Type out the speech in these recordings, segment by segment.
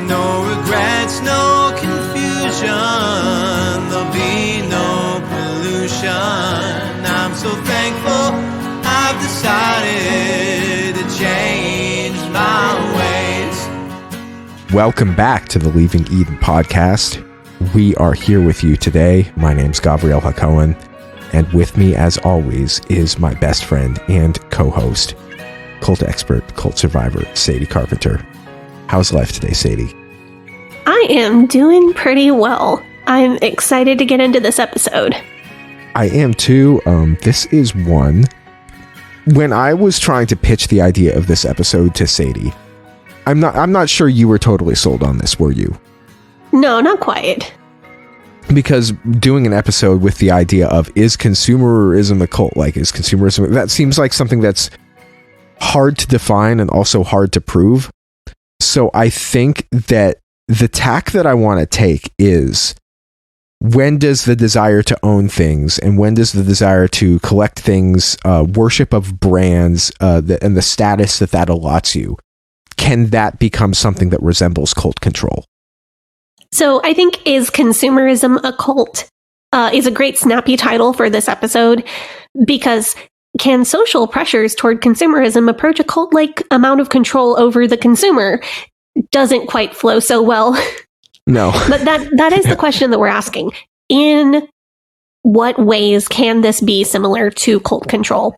no regrets, no confusion. There'll be no pollution. I'm so thankful I've decided to change my ways. Welcome back to the Leaving Eden podcast. We are here with you today. My name's Gabriel Hacohen, and with me, as always, is my best friend and co-host, cult expert, cult survivor, Sadie Carpenter. How's life today, Sadie? I am doing pretty well. I'm excited to get into this episode. I am too. This is one. When I was trying to pitch the idea of this episode to Sadie, I'm not sure you were totally sold on this, were you? No, not quite. Because doing an episode with the idea of, is consumerism a cult? Like, is consumerism... That seems like something that's hard to define and also hard to prove. So I think that the tack that I want to take is, when does the desire to own things and when does the desire to collect things, worship of brands, and the status that allots you, can that become something that resembles cult control? So I think Is Consumerism a Cult is a great snappy title for this episode, because can social pressures toward consumerism approach a cult-like amount of control over the consumer? Doesn't quite flow so well. No. But that is the question that we're asking. In what ways can this be similar to cult control?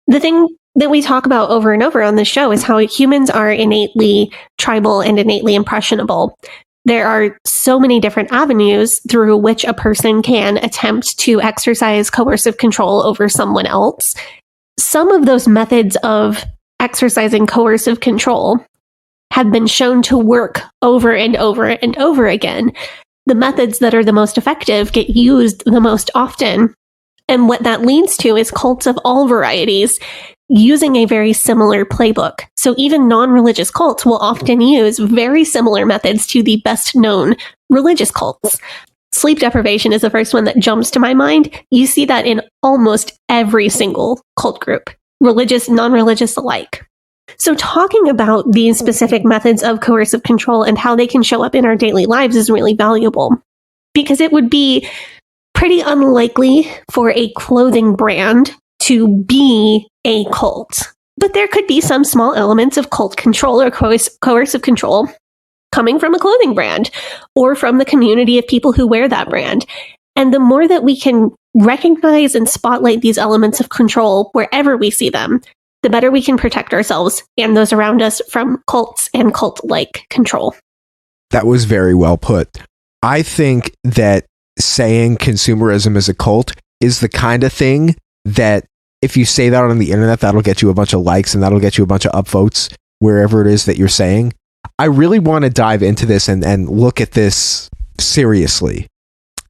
The thing that we talk about over and over on this show is how humans are innately tribal and innately impressionable. There are so many different avenues through which a person can attempt to exercise coercive control over someone else. Some of those methods of exercising coercive control have been shown to work over and over and over again. The methods that are the most effective get used the most often. And what that leads to is cults of all varieties using a very similar playbook. So even non-religious cults will often use very similar methods to the best known religious cults. Sleep deprivation is the first one that jumps to my mind. You see that in almost every single cult group, religious, non-religious alike. So talking about these specific methods of coercive control and how they can show up in our daily lives is really valuable, because it would be pretty unlikely for a clothing brand to be a cult. But there could be some small elements of cult control or coercive control coming from a clothing brand or from the community of people who wear that brand. And the more that we can recognize and spotlight these elements of control wherever we see them, the better we can protect ourselves and those around us from cults and cult-like control. That was very well put. I think that saying consumerism is a cult is the kind of thing that, if you say that on the internet, that'll get you a bunch of likes and that'll get you a bunch of upvotes wherever it is that you're saying. I really want to dive into this and look at this seriously.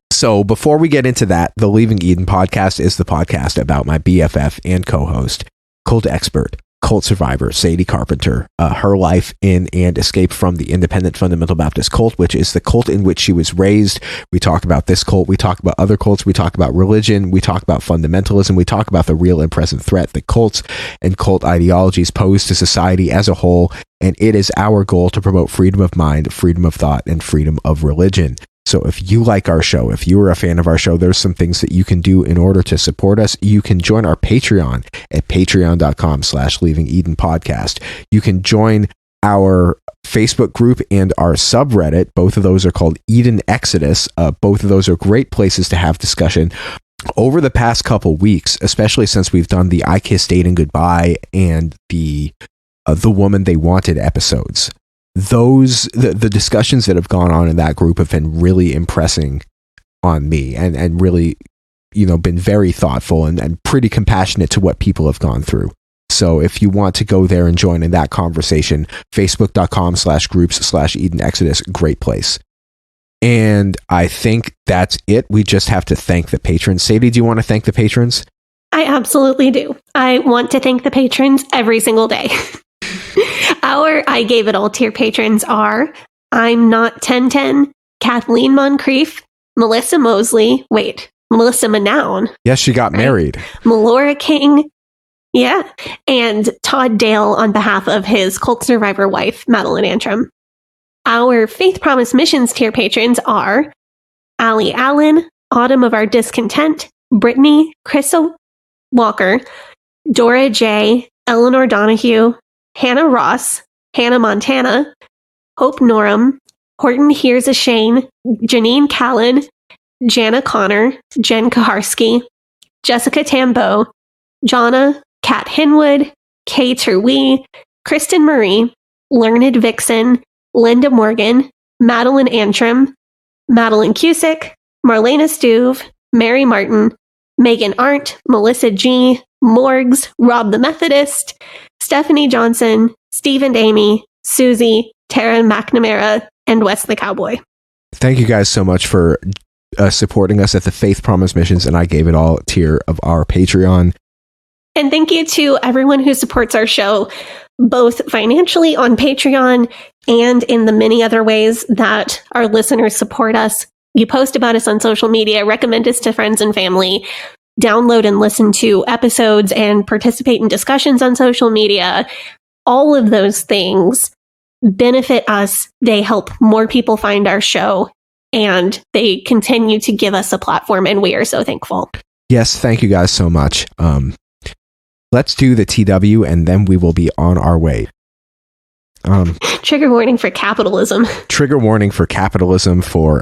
So before we get into that, the Leaving Eden podcast is the podcast about my BFF and co-host, cult expert, cult survivor, Sadie Carpenter, her life in and escape from the Independent Fundamental Baptist cult, which is the cult in which she was raised. We talk about this cult. We talk about other cults. We talk about religion. We talk about fundamentalism. We talk about the real and present threat that cults and cult ideologies pose to society as a whole. And it is our goal to promote freedom of mind, freedom of thought, and freedom of religion. So if you like our show, if you are a fan of our show, there's some things that you can do in order to support us. You can join our Patreon at patreon.com/Leaving Eden podcast. You can join our Facebook group and our subreddit. Both of those are called Eden Exodus. Both of those are great places to have discussion. Over the past couple weeks, especially since we've done the I Kissed Aiden Goodbye and the Woman They Wanted episodes, the discussions that have gone on in that group have been really impressing on me and really, been very thoughtful and pretty compassionate to what people have gone through. So if you want to go there and join in that conversation, facebook.com/groups/Eden Exodus, great place. And I think that's it. We just have to thank the patrons. Sadie, do you want to thank the patrons? I absolutely do. I want to thank the patrons every single day. Our I Gave It All tier patrons are I'm Not 1010, Kathleen Moncrief, Melissa Mosley, Melissa Manown. Yes, she got married. Melora King, yeah, and Todd Dale on behalf of his cult survivor wife, Madeline Antrim. Our Faith Promise Missions tier patrons are Allie Allen, Autumn of Our Discontent, Brittany, Crystal Walker, Dora J, Eleanor Donahue, Hannah Ross, Hannah Montana, Hope Norum, Horton Here's a Shane, Janine Callan, Jana Connor, Jen Kaharski, Jessica Tambo, Jonna, Kat Hinwood, Kay Terwee, Kristen Marie, Learned Vixen, Linda Morgan, Madeline Antrim, Madeline Cusick, Marlena Stuve, Mary Martin, Megan Arndt, Melissa G, Morgs, Rob the Methodist, Stephanie Johnson, Steve and Amy, Susie, Tara McNamara, and Wes the Cowboy. Thank you guys so much for supporting us at the Faith Promise Missions and I Gave It All tier of our Patreon. And thank you to everyone who supports our show, both financially on Patreon and in the many other ways that our listeners support us. You post about us on social media, recommend us to friends and family, download and listen to episodes, and participate in discussions on social media. All of those things benefit us. They help more people find our show, and they continue to give us a platform, and we are so thankful. Yes, thank you guys so much. Let's do the TW, and then we will be on our way. Trigger warning for capitalism. Trigger warning for capitalism for...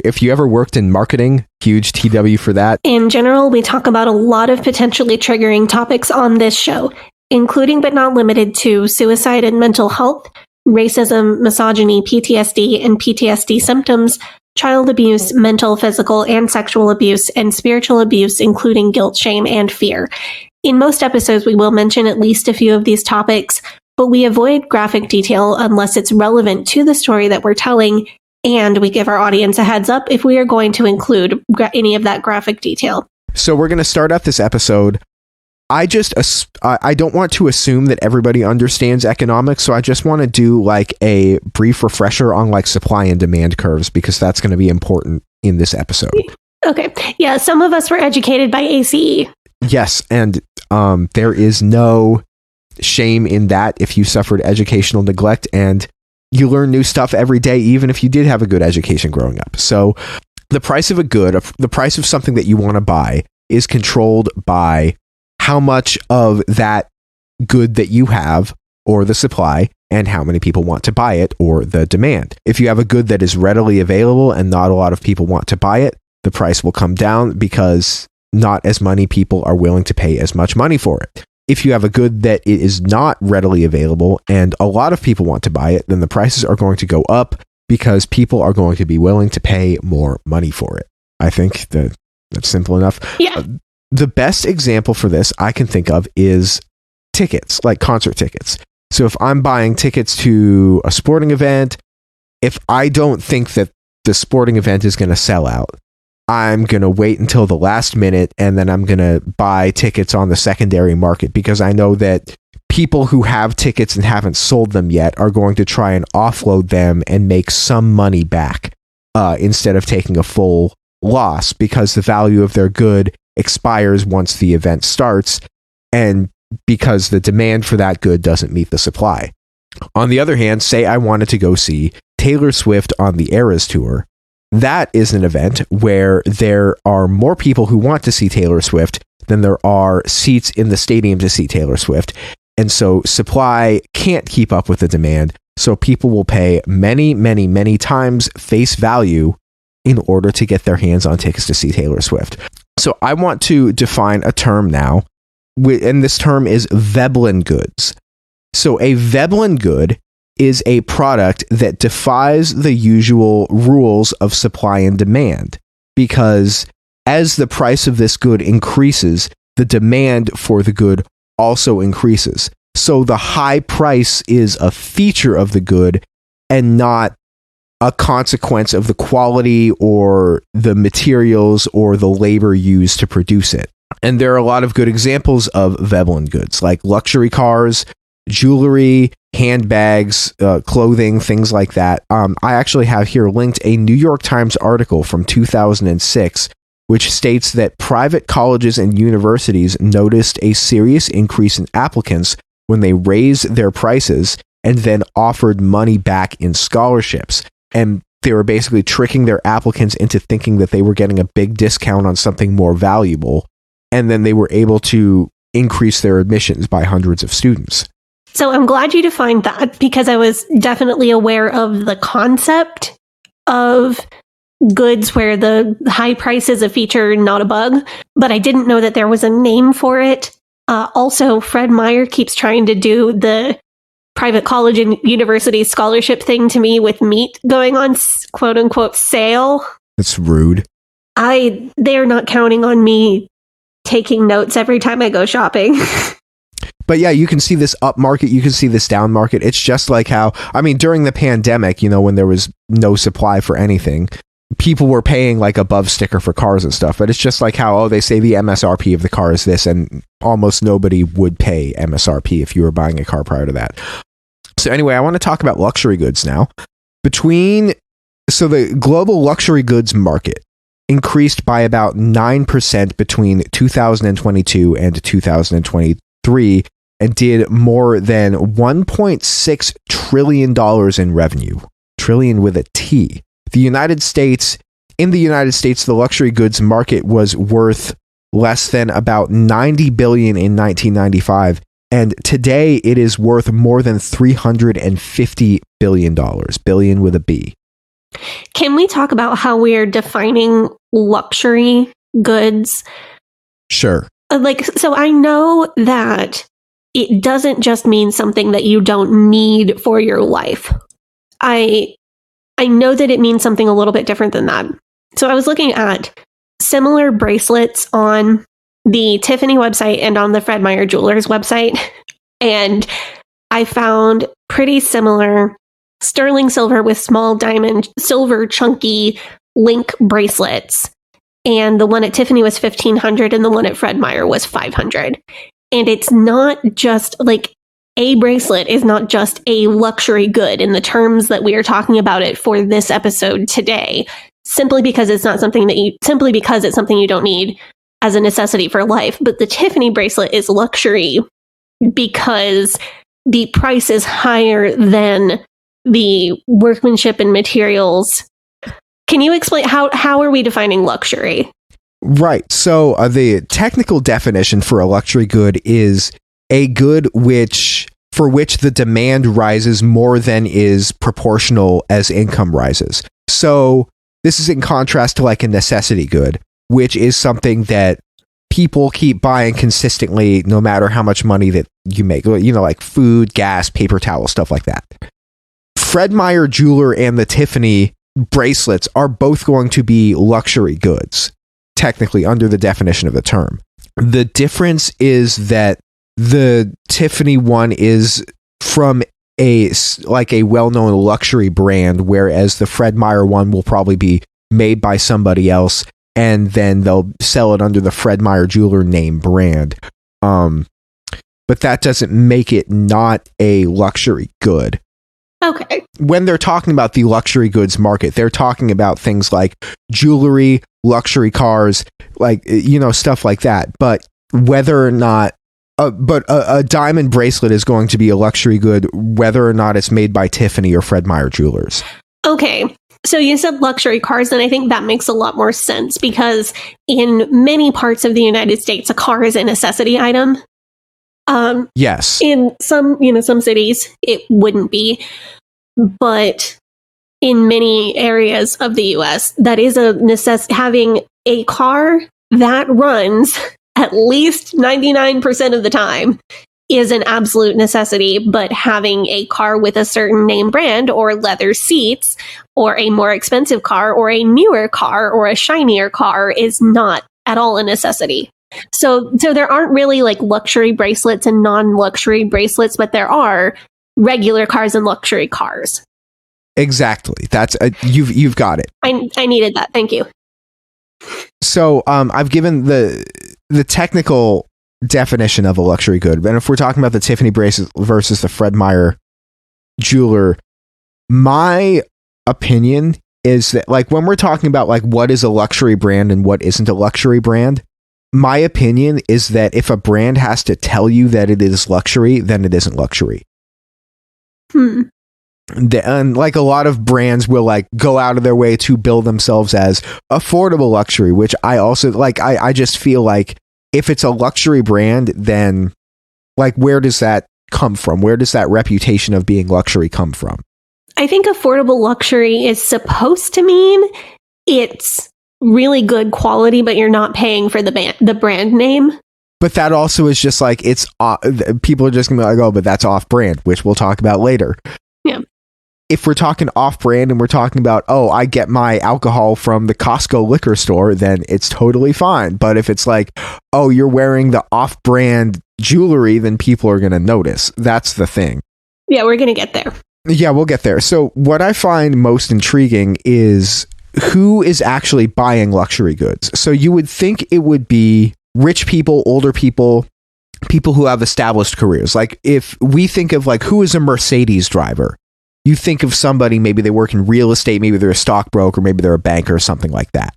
if you ever worked in marketing, huge TW for that. In general, we talk about a lot of potentially triggering topics on this show, including but not limited to suicide and mental health, racism, misogyny, PTSD and PTSD symptoms, child abuse, mental, physical, and sexual abuse, and spiritual abuse, including guilt, shame, and fear. In most episodes, we will mention at least a few of these topics, but we avoid graphic detail unless it's relevant to the story that we're telling, and we give our audience a heads up if we are going to include any of that graphic detail. So we're going to start out this episode. I don't want to assume that everybody understands economics, so I just want to do like a brief refresher on like supply and demand curves, because that's going to be important in this episode. Okay. Yeah, some of us were educated by ACE. Yes, and there is no shame in that if you suffered educational neglect, and you learn new stuff every day, even if you did have a good education growing up. So the price of a good, the price of something that you want to buy, is controlled by how much of that good that you have, or the supply, and how many people want to buy it, or the demand. If you have a good that is readily available and not a lot of people want to buy it, the price will come down because not as many people are willing to pay as much money for it. If you have a good that it is not readily available and a lot of people want to buy it, then the prices are going to go up because people are going to be willing to pay more money for it. I think that's simple enough. Yeah. The best example for this I can think of is tickets, like concert tickets. So if I'm buying tickets to a sporting event, if I don't think that the sporting event is going to sell out, I'm going to wait until the last minute, and then I'm going to buy tickets on the secondary market, because I know that people who have tickets and haven't sold them yet are going to try and offload them and make some money back instead of taking a full loss, because the value of their good expires once the event starts, and because the demand for that good doesn't meet the supply. On the other hand, say I wanted to go see Taylor Swift on the Eras Tour. That is an event where there are more people who want to see Taylor Swift than there are seats in the stadium to see Taylor Swift. And so supply can't keep up with the demand. So people will pay many, many, many times face value in order to get their hands on tickets to see Taylor Swift. So I want to define a term now, and this term is Veblen goods. So a Veblen good is a product that defies the usual rules of supply and demand, because as the price of this good increases, the demand for the good also increases. So the high price is a feature of the good and not a consequence of the quality or the materials or the labor used to produce it. And there are a lot of good examples of Veblen goods, like luxury cars, jewelry, handbags, clothing, things like that. I actually have here linked a New York Times article from 2006, which states that private colleges and universities noticed a serious increase in applicants when they raised their prices and then offered money back in scholarships. And they were basically tricking their applicants into thinking that they were getting a big discount on something more valuable. And then they were able to increase their admissions by hundreds of students. So I'm glad you defined that, because I was definitely aware of the concept of goods where the high price is a feature, not a bug, but I didn't know that there was a name for it. Also, Fred Meyer keeps trying to do the private college and university scholarship thing to me with meat going on quote unquote sale. It's rude. They're not counting on me taking notes every time I go shopping. But yeah, you can see this up market, you can see this down market. It's just like how, I mean, during the pandemic, you know, when there was no supply for anything, people were paying like above sticker for cars and stuff. But it's just like how, oh, they say the MSRP of the car is this, and almost nobody would pay MSRP if you were buying a car prior to that. So anyway, I want to talk about luxury goods now. So the global luxury goods market increased by about 9% between 2022 and 2023 and did more than $1.6 trillion in revenue. Trillion with a T. In the United States, the luxury goods market was worth less than about $90 billion in 1995. And today it is worth more than $350 billion. Billion with a B. Can we talk about how we're defining luxury goods? Sure. So I know that it doesn't just mean something that you don't need for your life. I know that it means something a little bit different than that. So I was looking at similar bracelets on the Tiffany website and on the Fred Meyer Jewelers website, and I found pretty similar sterling silver with small diamond silver chunky link bracelets. And the one at Tiffany was $1,500 and the one at Fred Meyer was $500. And it's not just like a bracelet is not just a luxury good in the terms that we are talking about it for this episode today, simply because it's something you don't need as a necessity for life. But the Tiffany bracelet is luxury because the price is higher than the workmanship and materials. Can you explain how are we defining luxury? Right. So the technical definition for a luxury good is a good for which the demand rises more than is proportional as income rises. So this is in contrast to like a necessity good, which is something that people keep buying consistently no matter how much money that you make, you know, like food, gas, paper towel, stuff like that. Fred Meyer Jeweler and the Tiffany bracelets are both going to be luxury goods, technically under the definition of the term. The difference is that the Tiffany one is from a well-known luxury brand, whereas the Fred Meyer one will probably be made by somebody else, and then they'll sell it under the Fred Meyer Jeweler name brand. But that doesn't make it not a luxury good. Okay. When they're talking about the luxury goods market, they're talking about things like jewelry, luxury cars, like, you know, stuff like that. But whether or not, a diamond bracelet is going to be a luxury good, whether or not it's made by Tiffany or Fred Meyer Jewelers. Okay. So you said luxury cars, and I think that makes a lot more sense because in many parts of the United States, a car is a necessity item. Yes. In some cities, it wouldn't be, but in many areas of the U.S., that is a necessity. Having a car that runs at least 99% of the time is an absolute necessity, but having a car with a certain name brand or leather seats or a more expensive car or a newer car or a shinier car is not at all a necessity. So there aren't really like luxury bracelets and non-luxury bracelets, but there are regular cars and luxury cars. Exactly. That's you've got it. I needed that. Thank you. So I've given the technical definition of a luxury good, and if we're talking about the Tiffany bracelet versus the Fred Meyer Jeweler, my opinion is that like when we're talking about like what is a luxury brand and what isn't a luxury brand, my opinion is that if a brand has to tell you that it is luxury, then it isn't luxury. And like a lot of brands will like go out of their way to build themselves as affordable luxury, which I also like. I just feel like if it's a luxury brand, then like where does that come from? Where does that reputation of being luxury come from? I think affordable luxury is supposed to mean it's really good quality, but you're not paying for the brand name. But that also is just like it's people are just gonna be like, oh, but that's off brand, which we'll talk about later. Yeah. If we're talking off brand and we're talking about, oh, I get my alcohol from the Costco liquor store, then it's totally fine. But if it's like, oh, you're wearing the off brand jewelry, then people are gonna notice. That's the thing. Yeah, we're gonna get there. Yeah, we'll get there. So what I find most intriguing is who is actually buying luxury goods. So you would think it would be rich people, older people, people who have established careers. Like if we think of like who is a Mercedes driver, you think of somebody, maybe they work in real estate, maybe they're a stockbroker, maybe they're a banker or something like that.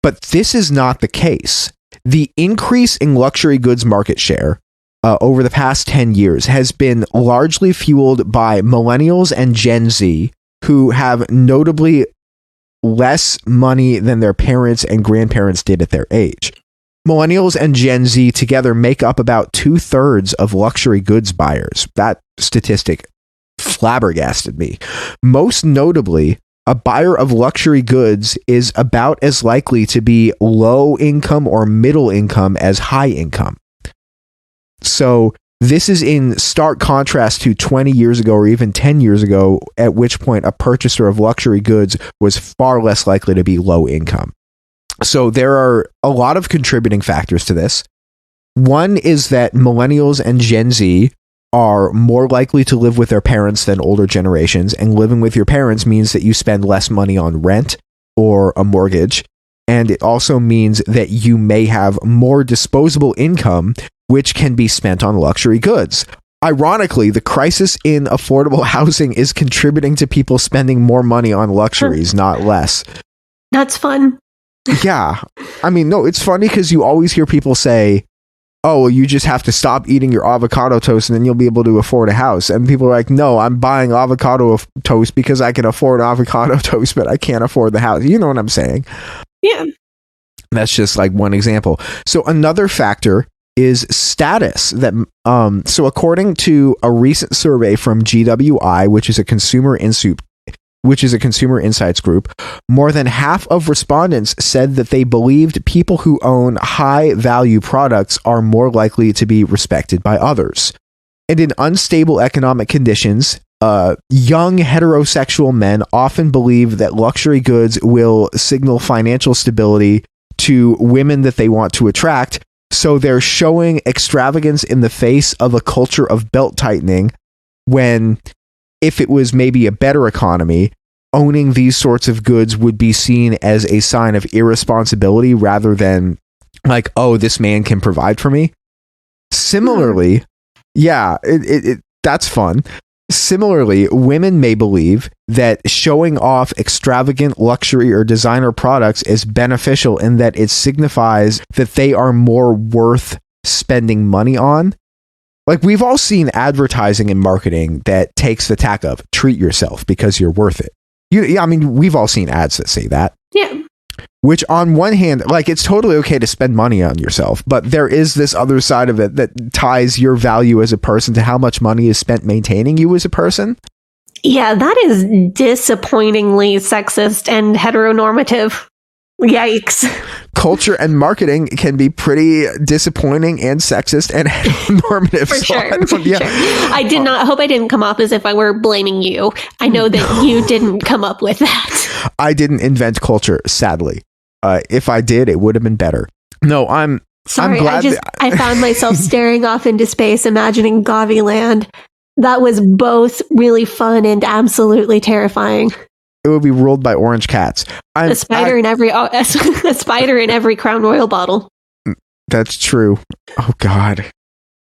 But this is not the case. The increase in luxury goods market share over the past 10 years has been largely fueled by millennials and Gen Z, who have notably less money than their parents and grandparents did at their age. Millennials and Gen Z together make up about 2/3 of luxury goods buyers. That statistic flabbergasted me. Most notably, a buyer of luxury goods is about as likely to be low income or middle income as high income. So this is in stark contrast to 20 years ago or even 10 years ago, at which point a purchaser of luxury goods was far less likely to be low income. So there are a lot of contributing factors to this. One is that millennials and Gen Z are more likely to live with their parents than older generations, and living with your parents means that you spend less money on rent or a mortgage, and it also means that you may have more disposable income, which can be spent on luxury goods. Ironically, the crisis in affordable housing is contributing to people spending more money on luxuries, not less. That's fun. Yeah. I mean, no, it's funny because you always hear people say, oh, well, you just have to stop eating your avocado toast and then you'll be able to afford a house. And people are like, no, I'm buying avocado toast because I can afford avocado toast, but I can't afford the house. You know what I'm saying? Yeah. That's just like one example. So another factor is status. That so according to a recent survey from GWI, which is a consumer insights group, more than half of respondents said that they believed people who own high value products are more likely to be respected by others. And in unstable economic conditions, young heterosexual men often believe that luxury goods will signal financial stability to women that they want to attract. So they're showing extravagance in the face of a culture of belt tightening, when if it was maybe a better economy, owning these sorts of goods would be seen as a sign of irresponsibility rather than like, oh, this man can provide for me. Similarly, yeah, that's fun. Similarly, women may believe that showing off extravagant luxury or designer products is beneficial in that it signifies that they are more worth spending money on. Like, we've all seen advertising and marketing that takes the tack of treat yourself because you're worth it. I mean, we've all seen ads that say that. Yeah. Which on one hand, like, it's totally okay to spend money on yourself, but there is this other side of it that ties your value as a person to how much money is spent maintaining you as a person. Yeah, that is disappointingly sexist and heteronormative. Yikes. Culture and marketing can be pretty disappointing and sexist and heteronormative. For sure. I did not hope I didn't come off as if I were blaming you. I know that you didn't come up with that. I didn't invent culture, sadly. If I did, it would have been better. No, I'm glad. I found myself staring off into space, imagining Gavi Land. That was both really fun and absolutely terrifying. It would be ruled by orange cats. A spider in every Crown Royal bottle. That's true. Oh God.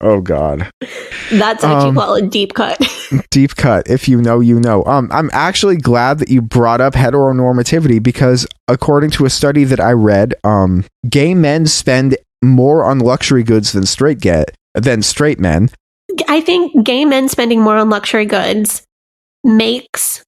That's what you call a deep cut. Deep cut. If you know, you know. I'm actually glad that you brought up heteronormativity, because according to a study that I read, gay men spend more on luxury goods than straight men. I think gay men spending more on luxury goods makes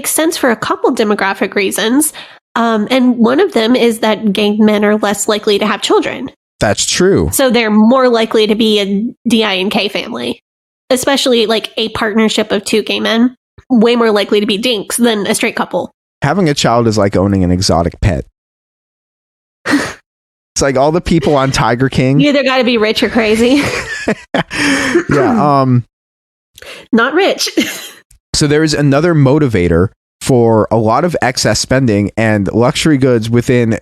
sense for a couple demographic reasons. And one of them is that gay men are less likely to have children. That's true. So they're more likely to be a DI&K family, especially like a partnership of two gay men, way more likely to be dinks than a straight couple. Having a child is like owning an exotic pet. It's like all the people on Tiger King. You either got to be rich or crazy. Yeah. Not rich. So there is another motivator for a lot of excess spending and luxury goods within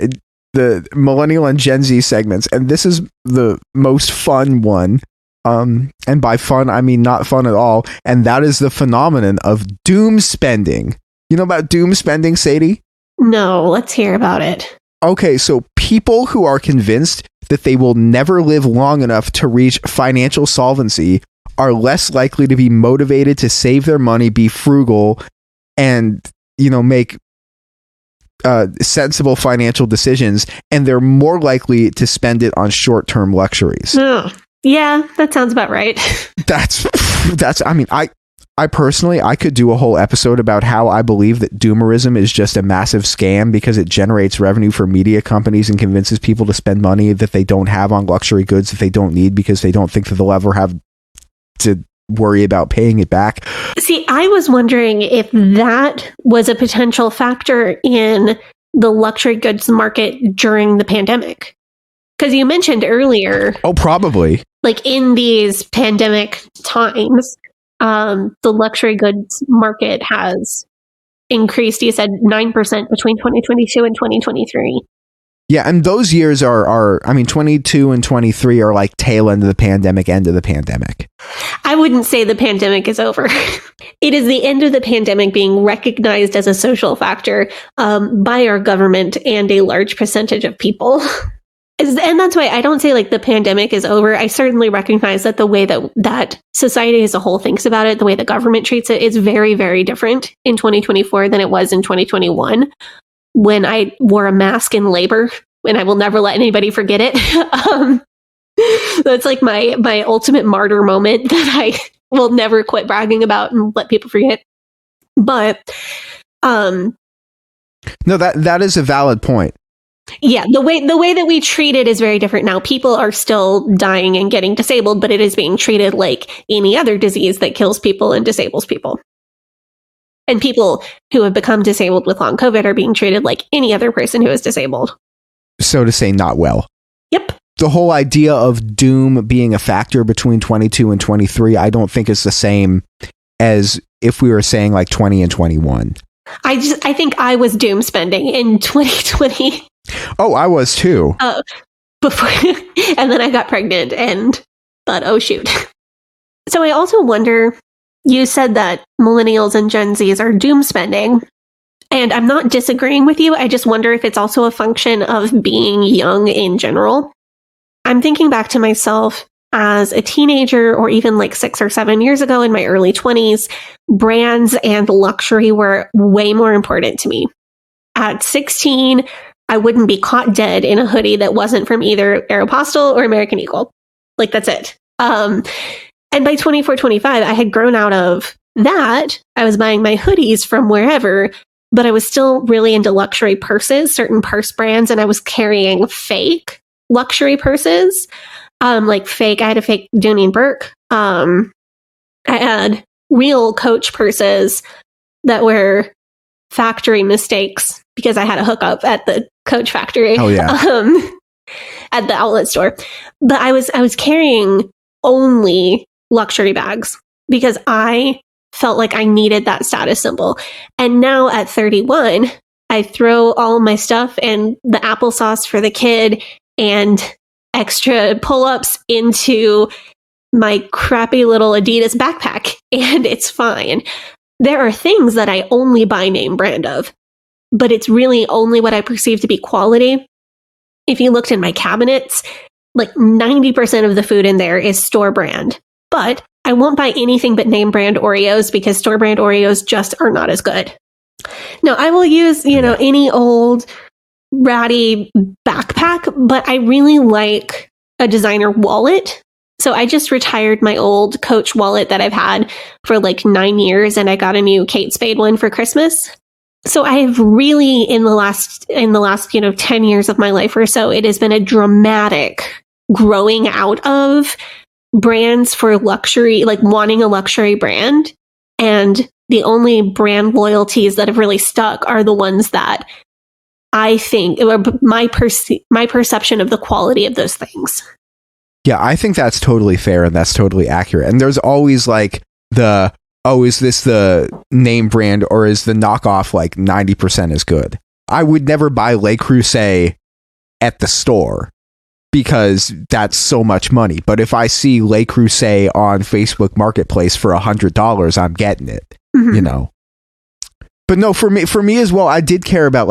the millennial and Gen Z segments. And this is the most fun one. And by fun, I mean not fun at all. And that is the phenomenon of doom spending. You know about doom spending, Sadie? No, let's hear about it. Okay, so people who are convinced that they will never live long enough to reach financial solvency are less likely to be motivated to save their money, be frugal, and, you know, make sensible financial decisions, and they're more likely to spend it on short-term luxuries. Yeah, that sounds about right. That's I mean, I personally, I could do a whole episode about how I believe that doomerism is just a massive scam because it generates revenue for media companies and convinces people to spend money that they don't have on luxury goods that they don't need because they don't think that they'll ever have to worry about paying it back. See, I was wondering if that was a potential factor in the luxury goods market during the pandemic. Because you mentioned earlier... Oh, probably. Like in these pandemic times... the luxury goods market has increased, you said 9% between 2022 and 2023. Yeah, and those years are I mean, 22 and 23 are like tail end of the pandemic, end of the pandemic. I wouldn't say the pandemic is over. It is the end of the pandemic being recognized as a social factor by our government and a large percentage of people. And that's why I don't say like the pandemic is over. I certainly recognize that the way that society as a whole thinks about it, the way the government treats it is very, very different in 2024 than it was in 2021 when I wore a mask in labor, and I will never let anybody forget it. That's like my ultimate martyr moment that I will never quit bragging about and let people forget. But no, that is a valid point. Yeah, the way that we treat it is very different now. People are still dying and getting disabled, but it is being treated like any other disease that kills people and disables people. And people who have become disabled with long COVID are being treated like any other person who is disabled. So to say, not well. Yep. The whole idea of doom being a factor between 22 and 23, I don't think is the same as if we were saying like 20 and 21. I think I was doom spending in 2020. Oh, I was too. Before, and then I got pregnant and thought, oh shoot. So I also wonder, you said that millennials and Gen Zs are doom spending, and I'm not disagreeing with you. I just wonder if it's also a function of being young in general. I'm thinking back to myself as a teenager, or even like 6 or 7 years ago in my early 20s, brands and luxury were way more important to me. At 16, I wouldn't be caught dead in a hoodie that wasn't from either Aeropostale or American Eagle. Like, that's it. And by 24, 25, I had grown out of that. I was buying my hoodies from wherever, but I was still really into luxury purses, certain purse brands, and I was carrying fake luxury purses. I had a fake Dooney & Burke. I had real Coach purses that were factory mistakes because I had a hookup at the Coach factory. Oh, yeah. At the outlet store. But I was carrying only luxury bags because I felt like I needed that status symbol. And now at 31, I throw all my stuff and the applesauce for the kid and extra pull-ups into my crappy little Adidas backpack, and it's fine. There are things that I only buy name brand of, but it's really only what I perceive to be quality. If you looked in my cabinets, like 90% of the food in there is store brand, but I won't buy anything but name brand Oreos because store brand Oreos just are not as good. No, I will use, any old ratty backpack, but I really like a designer wallet So I just retired my old Coach wallet that I've had for like 9 years, and I got a new Kate Spade one for Christmas. So I've really, in the last 10 years of my life or so, it has been a dramatic growing out of brands for luxury, like wanting a luxury brand. And the only brand loyalties that have really stuck are the ones that I think, my perception of the quality of those things. Yeah, I think that's totally fair and that's totally accurate. And there's always like is this the name brand or is the knockoff like 90% as good? I would never buy Le Creuset at the store because that's so much money. But if I see Le Creuset on Facebook Marketplace for $100, I'm getting it, you know? But no, for me as well, I did care about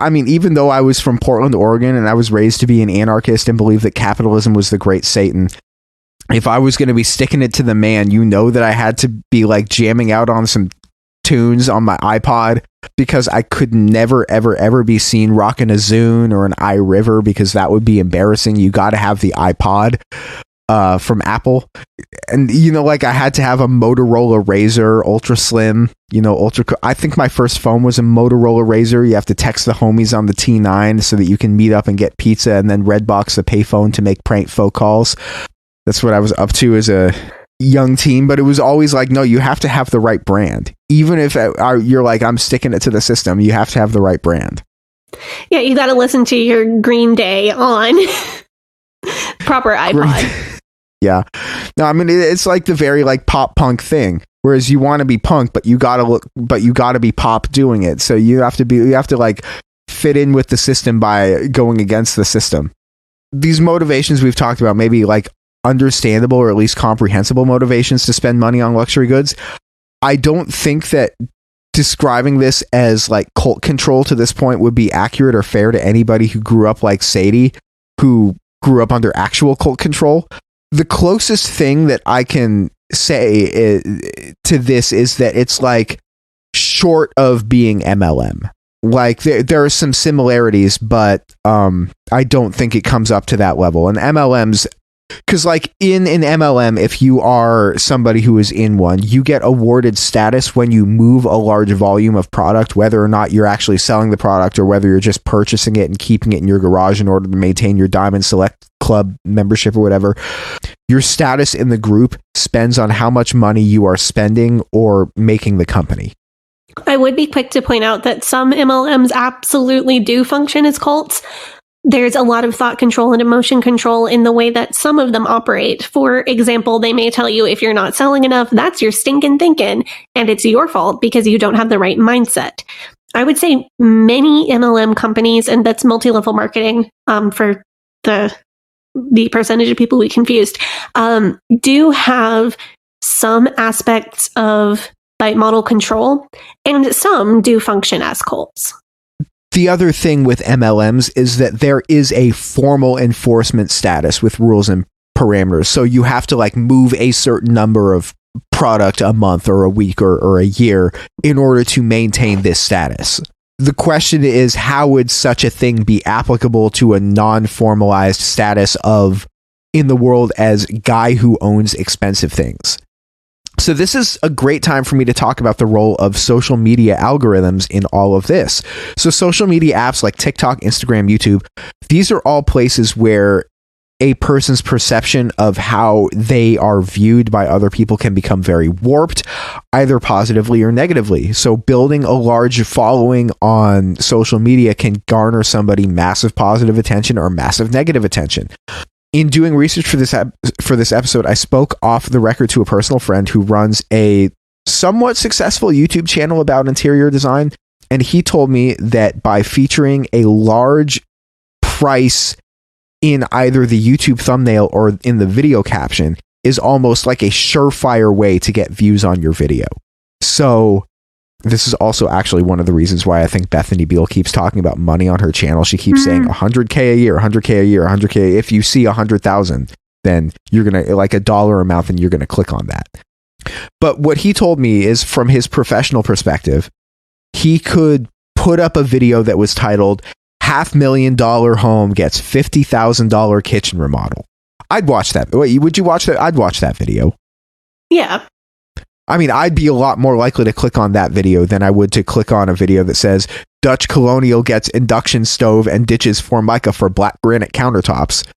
I mean, even though I was from Portland, Oregon, and I was raised to be an anarchist and believe that capitalism was the great Satan, if I was going to be sticking it to the man, you know that I had to be like jamming out on some tunes on my iPod because I could never, ever, ever be seen rocking a Zune or an iRiver because that would be embarrassing. You got to have the iPod from Apple. And, you know, like I had to have a Motorola Razr, ultra slim, you know, I think my first phone was a Motorola Razr. You have to text the homies on the T9 so that you can meet up and get pizza and then Redbox the payphone to make prank phone calls. That's what I was up to as a young teen, but it was always like, no, you have to have the right brand. Even if you're like, I'm sticking it to the system, you have to have the right brand. Yeah, you got to listen to your Green Day on proper iPod. Yeah. No, I mean, it's like the very like pop punk thing. Whereas you want to be punk, but you gotta be pop doing it. So you have to like fit in with the system by going against the system. These motivations we've talked about, maybe like understandable or at least comprehensible motivations to spend money on luxury goods. I don't think that describing this as like cult control to this point would be accurate or fair to anybody who grew up like Sadie, who grew up under actual cult control. The closest thing that I can say to this is that it's like short of being MLM. Like there are some similarities, but I don't think it comes up to that level. And MLMs, because like in an MLM, if you are somebody who is in one, you get awarded status when you move a large volume of product, whether or not you're actually selling the product or whether you're just purchasing it and keeping it in your garage in order to maintain your Diamond Select Club membership or whatever. Your status in the group spends on how much money you are spending or making the company. I would be quick to point out that some MLMs absolutely do function as cults. There's a lot of thought control and emotion control in the way that some of them operate. For example, they may tell you if you're not selling enough, that's your stinking thinking, and it's your fault because you don't have the right mindset. I would say many MLM companies, and that's multi-level marketing for the percentage of people we confused, do have some aspects of bite model control, and some do function as cults. The other thing with MLMs is that there is a formal enforcement status with rules and parameters. So you have to like move a certain number of product a month or a week or a year in order to maintain this status. The question is, how would such a thing be applicable to a non-formalized status of in the world as guy who owns expensive things? So this is a great time for me to talk about the role of social media algorithms in all of this. So social media apps like TikTok, Instagram, YouTube, these are all places where a person's perception of how they are viewed by other people can become very warped, either positively or negatively. So building a large following on social media can garner somebody massive positive attention or massive negative attention. In doing research for this episode, I spoke off the record to a personal friend who runs a somewhat successful YouTube channel about interior design, and he told me that by featuring a large price in either the YouTube thumbnail or in the video caption is almost like a surefire way to get views on your video. So this is also actually one of the reasons why I think Bethany Beal keeps talking about money on her channel. She keeps saying 100K a year, 100K a year, 100K. If you see 100,000, then you're going to like a dollar amount and you're going to click on that. But what he told me is from his professional perspective, he could put up a video that was titled $500,000 home gets $50,000 kitchen remodel. I'd watch that. Wait, would you watch that? I'd watch that video. Yeah. I mean, I'd be a lot more likely to click on that video than I would to click on a video that says Dutch Colonial gets induction stove and ditches Formica for black granite countertops.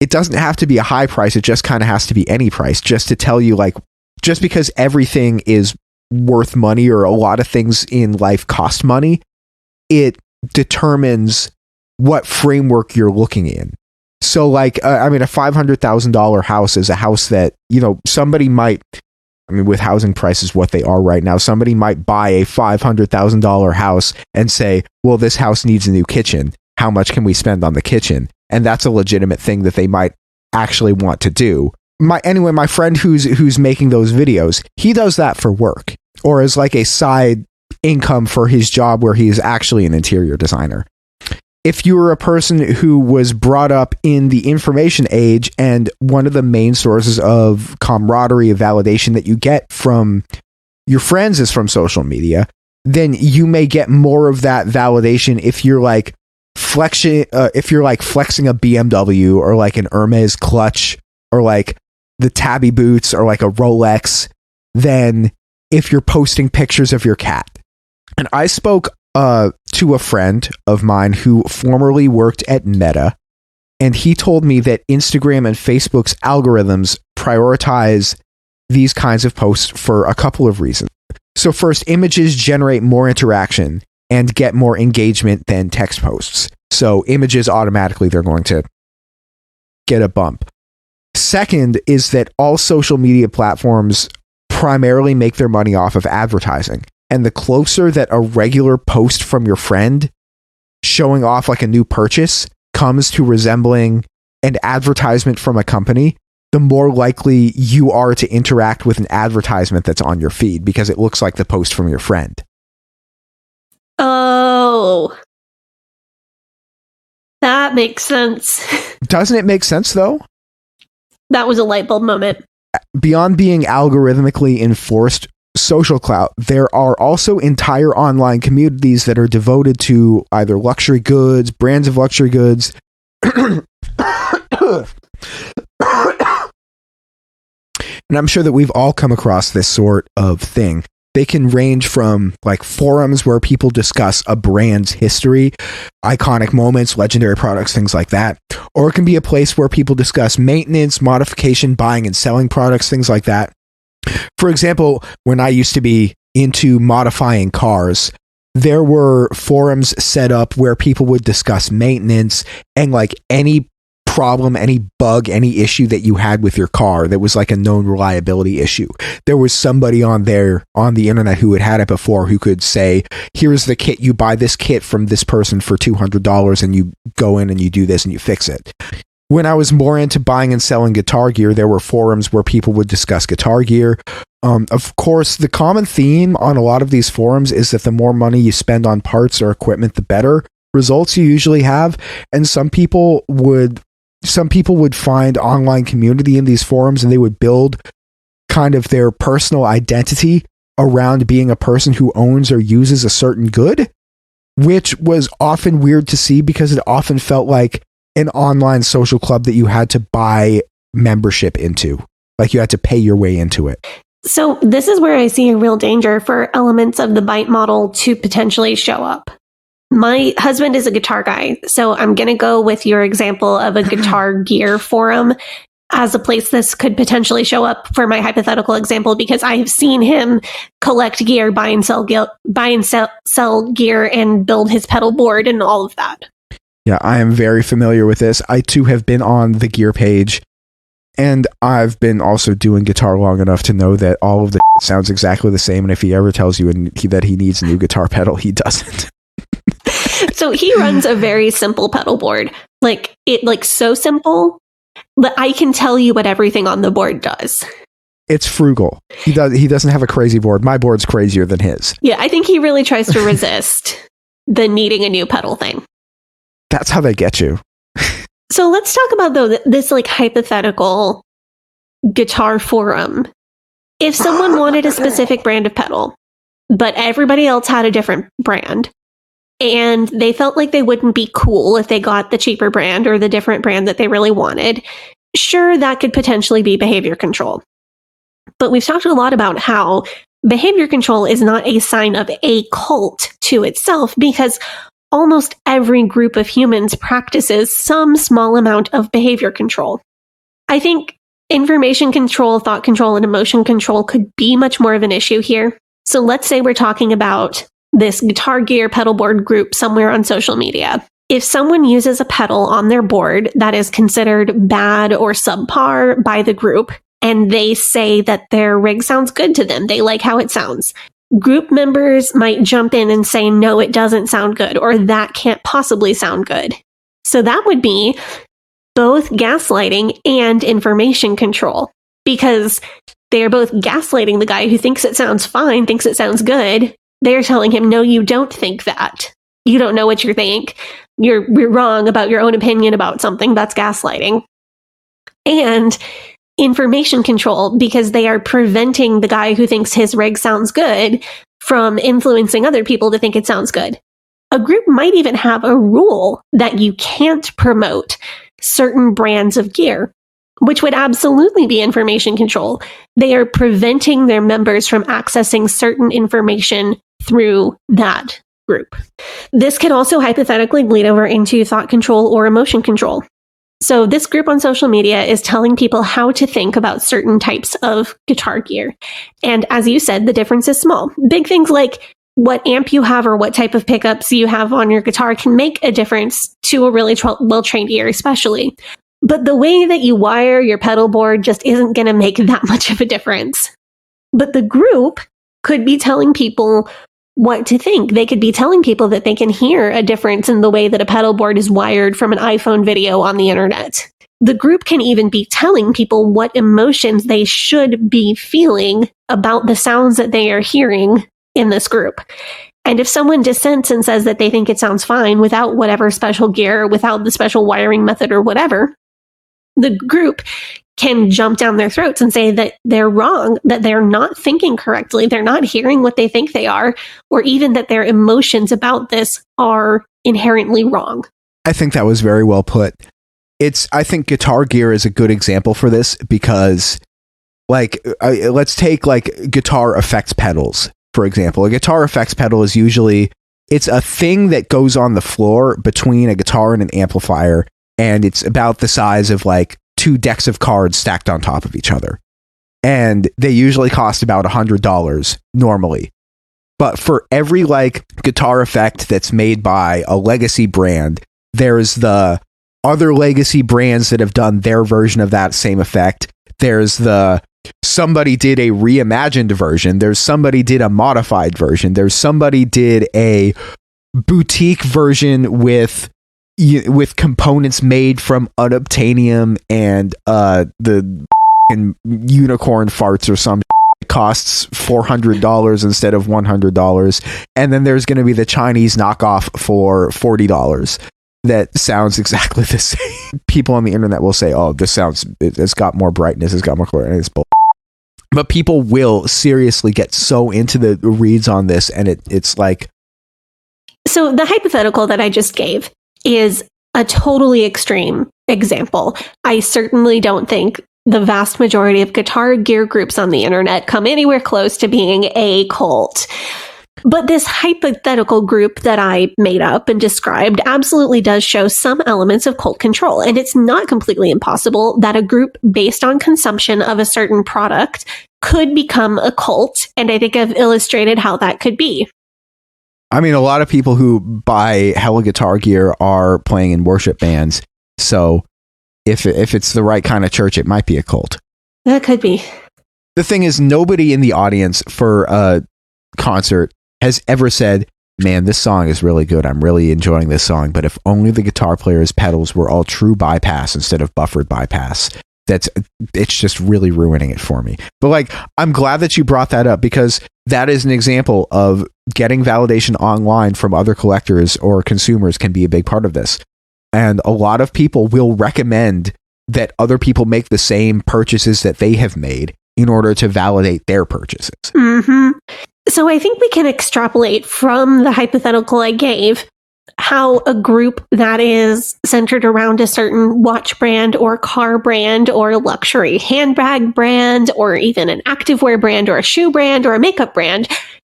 It doesn't have to be a high price. It just kind of has to be any price, just to tell you, like, just because everything is worth money or a lot of things in life cost money, it determines what framework you're looking in. So, like, I mean, a $500,000 house is a house that, you know, somebody might, I mean, with housing prices what they are right now, somebody might buy a $500,000 house and say, well, this house needs a new kitchen. How much can we spend on the kitchen? And that's a legitimate thing that they might actually want to do. My friend who's making those videos, he does that for work or as like a side income for his job where he is actually an interior designer. If you were a person who was brought up in the information age and one of the main sources of camaraderie, of validation that you get from your friends is from social media, then you may get more of that validation if you're like flexing a BMW or like an Hermes clutch or like the Tabby boots or like a Rolex than if you're posting pictures of your cat. And I spoke to a friend of mine who formerly worked at Meta, and he told me that Instagram and Facebook's algorithms prioritize these kinds of posts for a couple of reasons. So first, images generate more interaction and get more engagement than text posts. So images automatically, they're going to get a bump. Second is that all social media platforms primarily make their money off of advertising. And the closer that a regular post from your friend showing off like a new purchase comes to resembling an advertisement from a company, the more likely you are to interact with an advertisement that's on your feed because it looks like the post from your friend. Oh, that makes sense. Doesn't it make sense, though? That was a light bulb moment. Beyond being algorithmically enforced social clout, there are also entire online communities that are devoted to either luxury goods, brands of luxury goods, and I'm sure that we've all come across this sort of thing. They can range from like forums where people discuss a brand's history, iconic moments, legendary products, things like that. Or it can be a place where people discuss maintenance, modification, buying and selling products, things like that. For example, when I used to be into modifying cars, there were forums set up where people would discuss maintenance and like any problem, any bug, any issue that you had with your car that was like a known reliability issue. There was somebody on there on the internet who had had it before who could say, here's the kit, you buy this kit from this person for $200 and you go in and you do this and you fix it. When I was more into buying and selling guitar gear, there were forums where people would discuss guitar gear. Of course, the common theme on a lot of these forums is that the more money you spend on parts or equipment, the better results you usually have. And some people would find online community in these forums and they would build kind of their personal identity around being a person who owns or uses a certain good, which was often weird to see because it often felt like an online social club that you had to buy membership into. Like you had to pay your way into it. So this is where I see a real danger for elements of the Byte model to potentially show up. My husband is a guitar guy, so I'm going to go with your example of a guitar gear forum as a place this could potentially show up for my hypothetical example, because I have seen him collect gear, buy and sell gear, and build his pedal board and all of that. Yeah, I am very familiar with this. I too have been on the gear page, and I've been also doing guitar long enough to know that all of the sounds exactly the same, and if he ever tells you that he needs a new guitar pedal, he doesn't. So he runs a very simple pedal board. So simple that I can tell you what everything on the board does. It's frugal. He doesn't have a crazy board. My board's crazier than his. Yeah, I think he really tries to resist the needing a new pedal thing. That's how they get you. So let's talk about, though, this like hypothetical guitar forum. If someone wanted a specific brand of pedal, but everybody else had a different brand, and they felt like they wouldn't be cool if they got the cheaper brand or the different brand that they really wanted, sure, that could potentially be behavior control. But we've talked a lot about how behavior control is not a sign of a cult to itself, because almost every group of humans practices some small amount of behavior control. I think information control, thought control, and emotion control could be much more of an issue here. So let's say we're talking about this Guitar Gear pedal board group somewhere on social media. If someone uses a pedal on their board that is considered bad or subpar by the group, and they say that their rig sounds good to them, they like how it sounds, group members might jump in and say, no, it doesn't sound good, or that can't possibly sound good. So that would be both gaslighting and information control, because they're both gaslighting the guy who thinks it sounds fine, thinks it sounds good. They're telling him, no, you don't think that. You don't know what you think. You're wrong about your own opinion about something. That's gaslighting. And information control, because they are preventing the guy who thinks his rig sounds good from influencing other people to think it sounds good. A group might even have a rule that you can't promote certain brands of gear, which would absolutely be information control. They are preventing their members from accessing certain information through that group. This could also hypothetically bleed over into thought control or emotion control. So this group on social media is telling people how to think about certain types of guitar gear. And as you said, the difference is small. Big things like what amp you have or what type of pickups you have on your guitar can make a difference to a really well-trained ear, especially. But the way that you wire your pedal board just isn't going to make that much of a difference. But the group could be telling people what to think. They could be telling people that they can hear a difference in the way that a pedal board is wired from an iPhone video on the internet. The group can even be telling people what emotions they should be feeling about the sounds that they are hearing in this group. And if someone dissents and says that they think it sounds fine without whatever special gear, without the special wiring method or whatever, the group can jump down their throats and say that they're wrong, that they're not thinking correctly, they're not hearing what they think they are, or even that their emotions about this are inherently wrong. I think that was very well put. I think Guitar Gear is a good example for this because, let's take guitar effects pedals, for example. A guitar effects pedal is usually, it's a thing that goes on the floor between a guitar and an amplifier, and it's about the size of 2 decks of cards stacked on top of each other. And they usually cost about $100 normally. But for every guitar effect that's made by a legacy brand, there's the other legacy brands that have done their version of that same effect. There's somebody did a reimagined version. There's somebody did a modified version. There's somebody did a boutique version with components made from unobtainium and the unicorn farts or some costs $400 instead of $100, and then there's going to be the Chinese knockoff for $40 that sounds exactly the same. People on the internet will say, oh, it's got more brightness, it's got more color, and it's bull. But people will seriously get so into the reads on this, and it's like... So the hypothetical that I just gave is a totally extreme example. I certainly don't think the vast majority of guitar gear groups on the internet come anywhere close to being a cult. But this hypothetical group that I made up and described absolutely does show some elements of cult control. And it's not completely impossible that a group based on consumption of a certain product could become a cult. And I think I've illustrated how that could be. I mean, a lot of people who buy hella guitar gear are playing in worship bands. So if it's the right kind of church, it might be a cult. That could be. The thing is, nobody in the audience for a concert has ever said, man, this song is really good. I'm really enjoying this song. But if only the guitar player's pedals were all true bypass instead of buffered bypass, it's just really ruining it for me. But I'm glad that you brought that up, because that is an example of getting validation online from other collectors or consumers can be a big part of this. And a lot of people will recommend that other people make the same purchases that they have made in order to validate their purchases. Mm-hmm. So I think we can extrapolate from the hypothetical I gave how a group that is centered around a certain watch brand or car brand or luxury handbag brand or even an activewear brand or a shoe brand or a makeup brand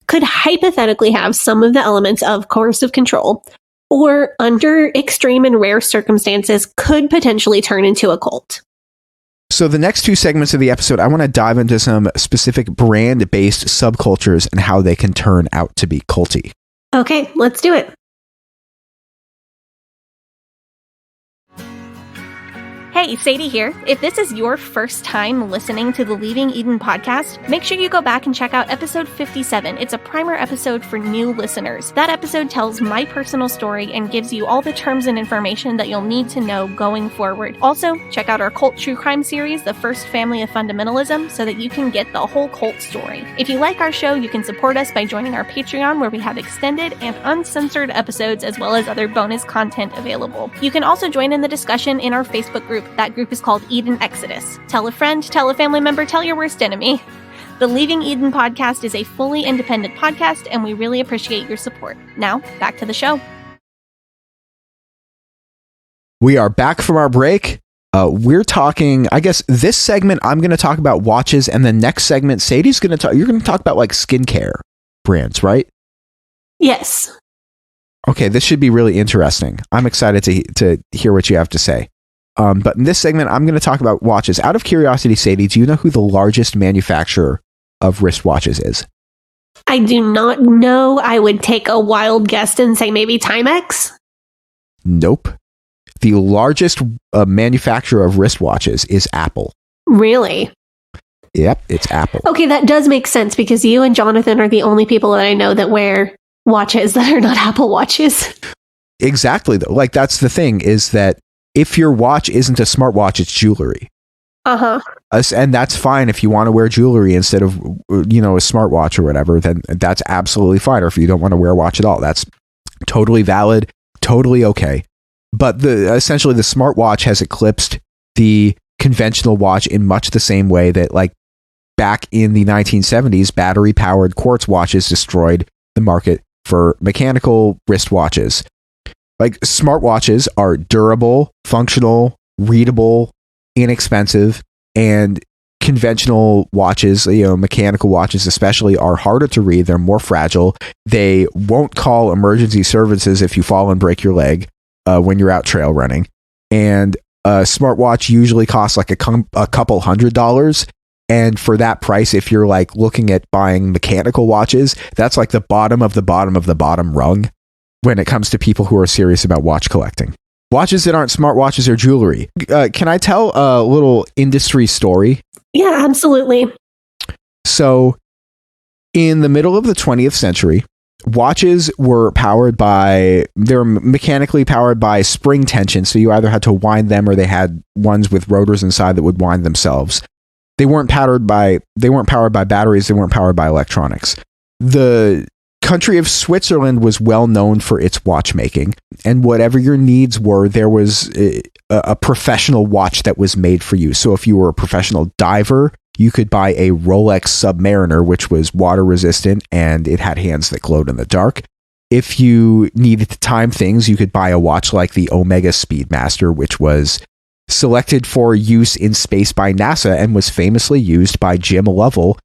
could hypothetically have some of the elements of coercive control, or under extreme and rare circumstances could potentially turn into a cult. So the next two segments of the episode, I want to dive into some specific brand-based subcultures and how they can turn out to be culty. Okay, let's do it. Hey, Sadie here. If this is your first time listening to the Leaving Eden podcast, make sure you go back and check out episode 57. It's a primer episode for new listeners. That episode tells my personal story and gives you all the terms and information that you'll need to know going forward. Also, check out our cult true crime series, The First Family of Fundamentalism, so that you can get the whole cult story. If you like our show, you can support us by joining our Patreon, where we have extended and uncensored episodes as well as other bonus content available. You can also join in the discussion in our Facebook group. That group is called Eden Exodus. Tell a friend, tell a family member, tell your worst enemy. The Leaving Eden podcast is a fully independent podcast, and we really appreciate your support. Now, back to the show. We are back from our break. We're talking, I guess this segment, I'm going to talk about watches, and the next segment, Sadie's going to talk, you're going to talk about like skincare brands, right? Yes. Okay, this should be really interesting. I'm excited to hear what you have to say. But in this segment, I'm going to talk about watches. Out of curiosity, Sadie, do you know who the largest manufacturer of wristwatches is? I do not know. I would take a wild guess and say maybe Timex. Nope. The largest manufacturer of wristwatches is Apple. Really? Yep, it's Apple. Okay, that does make sense because you and Jonathan are the only people that I know that wear watches that are not Apple watches. Exactly, though. Like, that's the thing, is that if your watch isn't a smartwatch, it's jewelry. Uh-huh. And that's fine if you want to wear jewelry instead of, a smartwatch or whatever, then that's absolutely fine. Or if you don't want to wear a watch at all, that's totally valid, totally okay. But essentially the smartwatch has eclipsed the conventional watch in much the same way that, like, back in the 1970s, battery-powered quartz watches destroyed the market for mechanical wristwatches. Like, smartwatches are durable, functional, readable, inexpensive, and conventional watches, mechanical watches especially, are harder to read. They're more fragile. They won't call emergency services if you fall and break your leg when you're out trail running. And a smartwatch usually costs like a couple $100. And for that price, if you're like looking at buying mechanical watches, that's like the bottom of the bottom of the bottom rung when it comes to people who are serious about watch collecting. Watches that aren't smartwatches or jewelry. Can I tell a little industry story? Yeah, absolutely. So, in the middle of the 20th century, watches were mechanically powered by spring tension. So you either had to wind them or they had ones with rotors inside that would wind themselves. They weren't powered by batteries. They weren't powered by electronics. The country of Switzerland was well known for its watchmaking, and whatever your needs were, there was a professional watch that was made for you. So if you were a professional diver, you could buy a Rolex Submariner, which was water resistant and it had hands that glowed in the dark. If you needed to time things, you could buy a watch like the Omega Speedmaster, which was selected for use in space by NASA and was famously used by Jim Lovell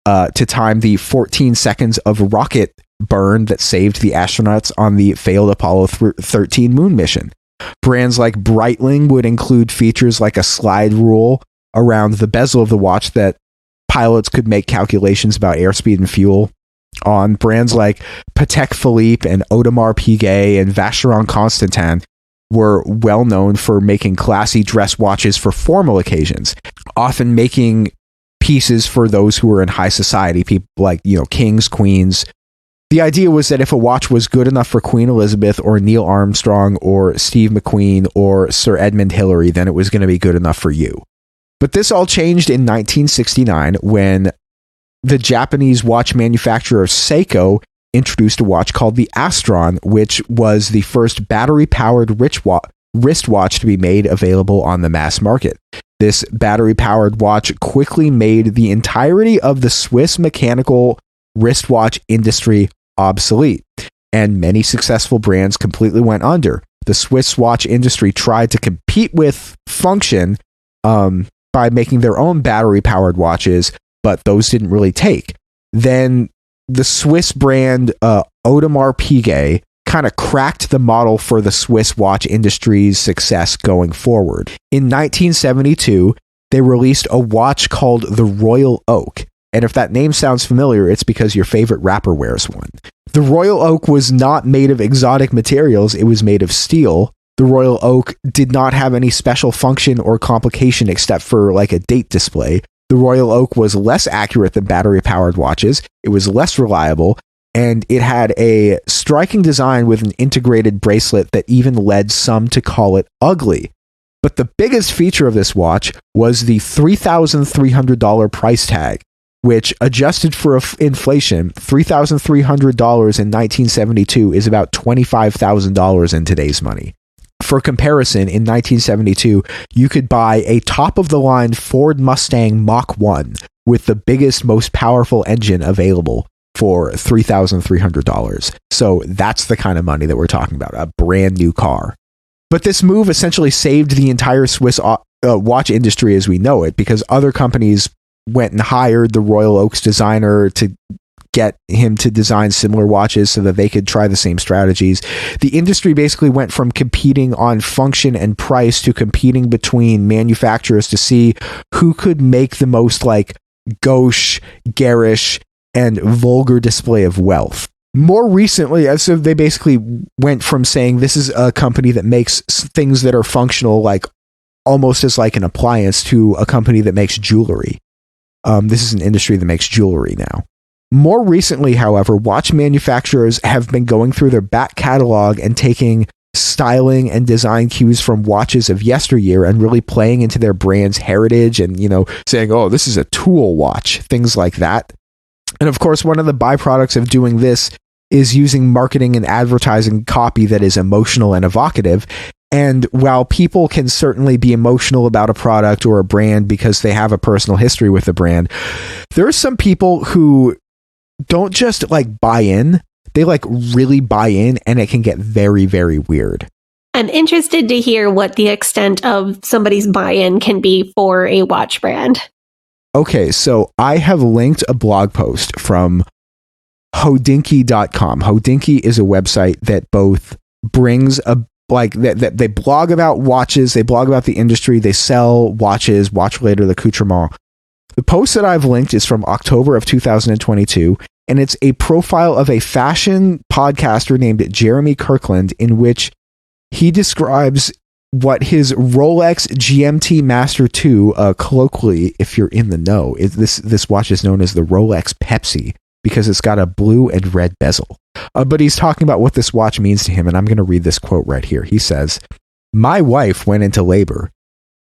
to time the 14 seconds of rocket burn that saved the astronauts on the failed Apollo 13 moon mission. Brands like Breitling would include features like a slide rule around the bezel of the watch that pilots could make calculations about airspeed and fuel on. Brands like Patek Philippe and Audemars Piguet and Vacheron Constantin were well known for making classy dress watches for formal occasions, often making pieces for those who were in high society, people like, kings, queens. The idea was that if a watch was good enough for Queen Elizabeth or Neil Armstrong or Steve McQueen or Sir Edmund Hillary, then it was going to be good enough for you. But this all changed in 1969 when the Japanese watch manufacturer Seiko introduced a watch called the Astron, which was the first battery-powered wristwatch to be made available on the mass market. This battery-powered watch quickly made the entirety of the Swiss mechanical wristwatch industry obsolete. and many successful brands completely went under. The Swiss watch industry tried to compete with function by making their own battery-powered watches, but those didn't really take. Then the Swiss brand Audemars Piguet kind of cracked the model for the Swiss watch industry's success going forward. In 1972, they released a watch called the Royal Oak. And if that name sounds familiar, it's because your favorite rapper wears one. The Royal Oak was not made of exotic materials, it was made of steel. The Royal Oak did not have any special function or complication except for like a date display. The Royal Oak was less accurate than battery-powered watches, it was less reliable, and it had a striking design with an integrated bracelet that even led some to call it ugly. But the biggest feature of this watch was the $3,300 price tag, which, adjusted for inflation, $3,300 in 1972 is about $25,000 in today's money. For comparison, in 1972, you could buy a top-of-the-line Ford Mustang Mach 1 with the biggest, most powerful engine available for $3,300. So that's the kind of money that we're talking about, a brand new car. But this move essentially saved the entire Swiss watch industry as we know it, because other companies went and hired the Royal Oak's designer to get him to design similar watches so that they could try the same strategies. The industry basically went from competing on function and price to competing between manufacturers to see who could make the most like gauche, garish, and vulgar display of wealth. More recently, so they basically went from saying this is a company that makes things that are functional, like almost as like an appliance, to a company that makes jewelry. This is an industry that makes jewelry now. More recently, however, watch manufacturers have been going through their back catalog and taking styling and design cues from watches of yesteryear and really playing into their brand's heritage and, saying, oh, this is a tool watch, things like that. And of course, one of the byproducts of doing this is using marketing and advertising copy that is emotional and evocative. And while people can certainly be emotional about a product or a brand because they have a personal history with the brand, there are some people who don't just like buy in, they like really buy in, and it can get very, very weird. I'm interested to hear what the extent of somebody's buy-in can be for a watch brand. Okay, so I have linked a blog post from Hodinkee.com. Hodinkee is a website that both brings that they blog about watches, they blog about the industry, they sell watches, watch-related accoutrement. The post that I've linked is from October of 2022, and it's a profile of a fashion podcaster named Jeremy Kirkland, in which he describes what his Rolex GMT Master 2, colloquially, if you're in the know, this watch is known as the Rolex Pepsi because it's got a blue and red bezel. But he's talking about what this watch means to him, and I'm going to read this quote right here. He says, "My wife went into labor,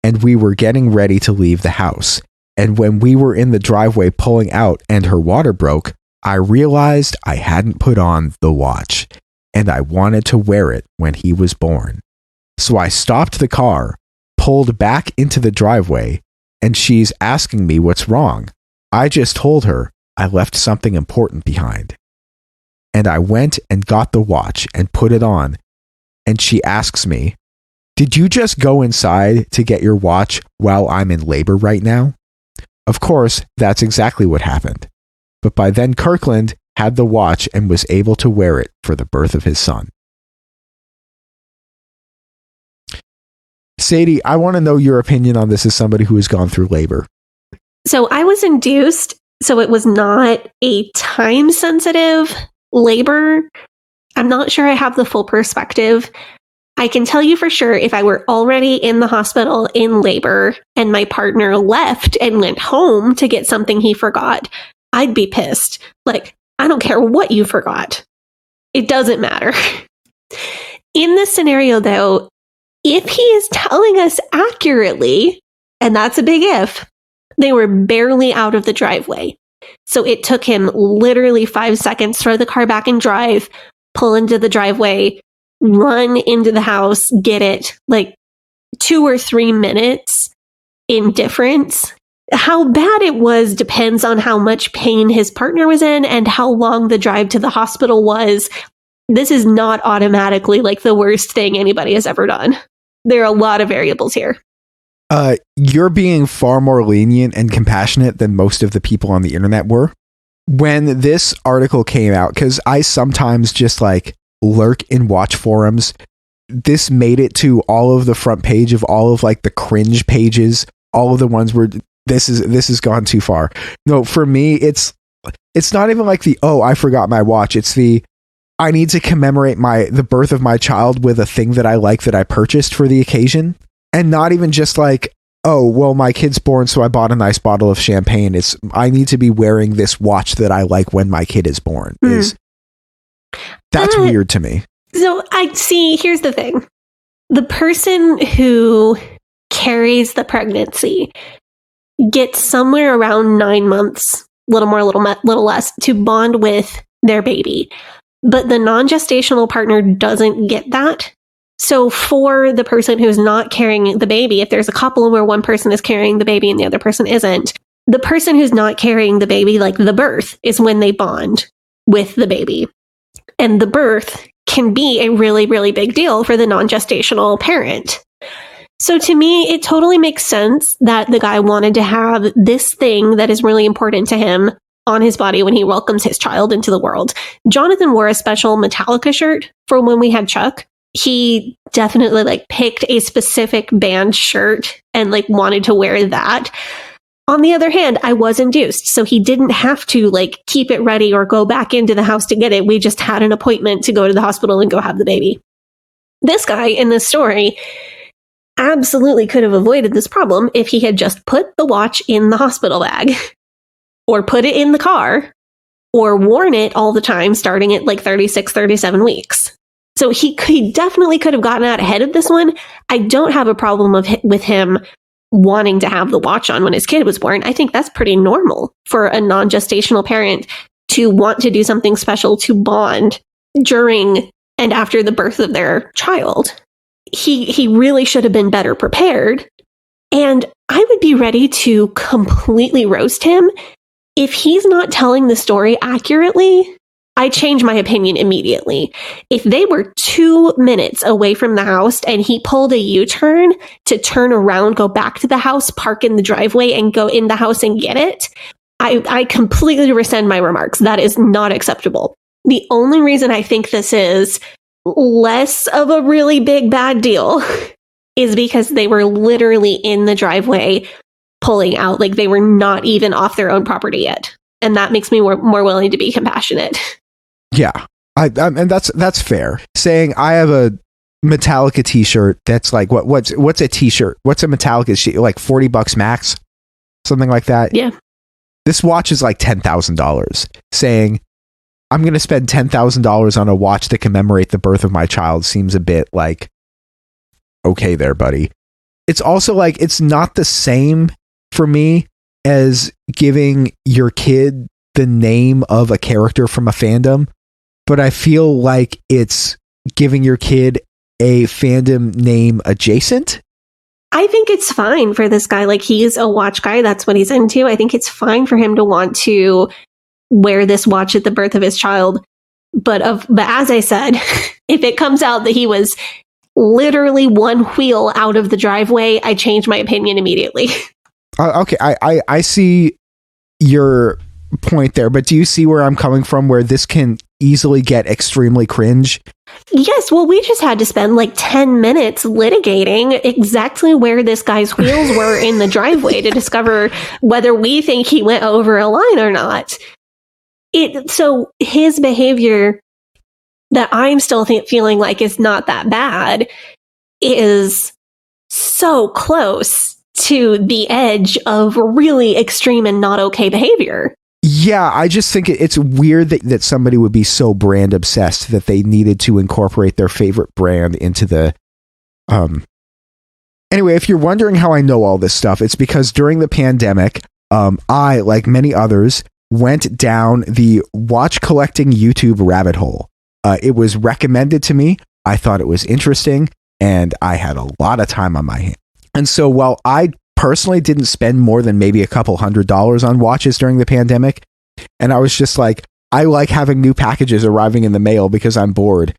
and we were getting ready to leave the house. And when we were in the driveway pulling out and her water broke, I realized I hadn't put on the watch, and I wanted to wear it when he was born. So I stopped the car, pulled back into the driveway, and she's asking me what's wrong. I just told her I left something important behind. And I went and got the watch and put it on, and she asks me, 'Did you just go inside to get your watch while I'm in labor right now?' Of course, that's exactly what happened. But by then, Kirkland had the watch and was able to wear it for the birth of his son." Sadie, I want to know your opinion on this as somebody who has gone through labor. So I was induced, so it was not a time-sensitive labor. I'm not sure I have the full perspective. I can tell you for sure, if I were already in the hospital in labor and my partner left and went home to get something he forgot, I'd be pissed. Like, I don't care what you forgot. It doesn't matter. In this scenario, though, if he is telling us accurately, and that's a big if, they were barely out of the driveway. So it took him literally 5 seconds, throw the car back in drive, pull into the driveway, run into the house, get it, like 2 or 3 minutes in difference. How bad it was depends on how much pain his partner was in and how long the drive to the hospital was. this is not automatically like the worst thing anybody has ever done. There are a lot of variables here. You're being far more lenient and compassionate than most of the people on the internet were. When this article came out, because I sometimes just like lurk in watch forums, this made it to all of the front page of all of like the cringe pages, all of the ones where this has gone too far. No, for me, it's not even like the, oh, I forgot my watch. It's the, I need to commemorate the birth of my child with a thing that I like that I purchased for the occasion. And not even just like, oh, well, my kid's born, so I bought a nice bottle of champagne. It's, I need to be wearing this watch that I like when my kid is born. That's weird to me. So I see, here's the thing. The person who carries the pregnancy gets somewhere around 9 months, little more, little less, to bond with their baby. But the non-gestational partner doesn't get that. So for the person who's not carrying the baby, if there's a couple where one person is carrying the baby and the other person isn't, the person who's not carrying the baby, like the birth, is when they bond with the baby. And the birth can be a really, really big deal for the non-gestational parent. So to me, it totally makes sense that the guy wanted to have this thing that is really important to him on his body when he welcomes his child into the world. Jonathan wore a special Metallica shirt for when we had Chuck. He definitely like picked a specific band shirt and like wanted to wear that. On the other hand, I was induced, so he didn't have to like keep it ready or go back into the house to get it. We just had an appointment to go to the hospital and go have the baby. This guy in this story absolutely could have avoided this problem if he had just put the watch in the hospital bag or put it in the car or worn it all the time starting at like 36, 37 weeks. So he definitely could have gotten out ahead of this one. I don't have a problem with him wanting to have the watch on when his kid was born. I think that's pretty normal for a non-gestational parent to want to do something special to bond during and after the birth of their child. He really should have been better prepared. And I would be ready to completely roast him if he's not telling the story accurately. I change my opinion immediately. If they were 2 minutes away from the house and he pulled a U-turn to turn around, go back to the house, park in the driveway, and go in the house and get it, I completely rescind my remarks. That is not acceptable. The only reason I think this is less of a really big bad deal is because they were literally in the driveway pulling out. Like they were not even off their own property yet. And that makes me more willing to be compassionate. Yeah, and that's fair. Saying I have a Metallica t-shirt that's like what's a t-shirt? What's a Metallica sheet? Like $40 max, something like that. Yeah. This watch is like $10,000. Saying I'm going to spend $10,000 on a watch to commemorate the birth of my child seems a bit like, okay there, buddy. It's also like it's not the same for me as giving your kid the name of a character from a fandom. But I feel like it's giving your kid a fandom name adjacent. I think it's fine for this guy. Like he's a watch guy. That's what he's into. I think it's fine for him to want to wear this watch at the birth of his child. But as I said, if it comes out that he was literally one wheel out of the driveway, I change my opinion immediately. Okay, I see your point there, but do you see where I'm coming from, where this can easily get extremely cringe? Yes, well, we just had to spend like 10 minutes litigating exactly where this guy's wheels were in the driveway to discover whether we think he went over a line or not. So his behavior that I'm still feeling like is not that bad is so close to the edge of really extreme and not okay behavior. Yeah, I just think it's weird that somebody would be so brand obsessed that they needed to incorporate their favorite brand into the... Anyway, if you're wondering how I know all this stuff, it's because during the pandemic, I, like many others, went down the watch collecting YouTube rabbit hole. It was recommended to me. I thought it was interesting, and I had a lot of time on my hands. And so while I personally didn't spend more than maybe a couple $100s on watches during the pandemic, and I was just like, I like having new packages arriving in the mail because I'm bored.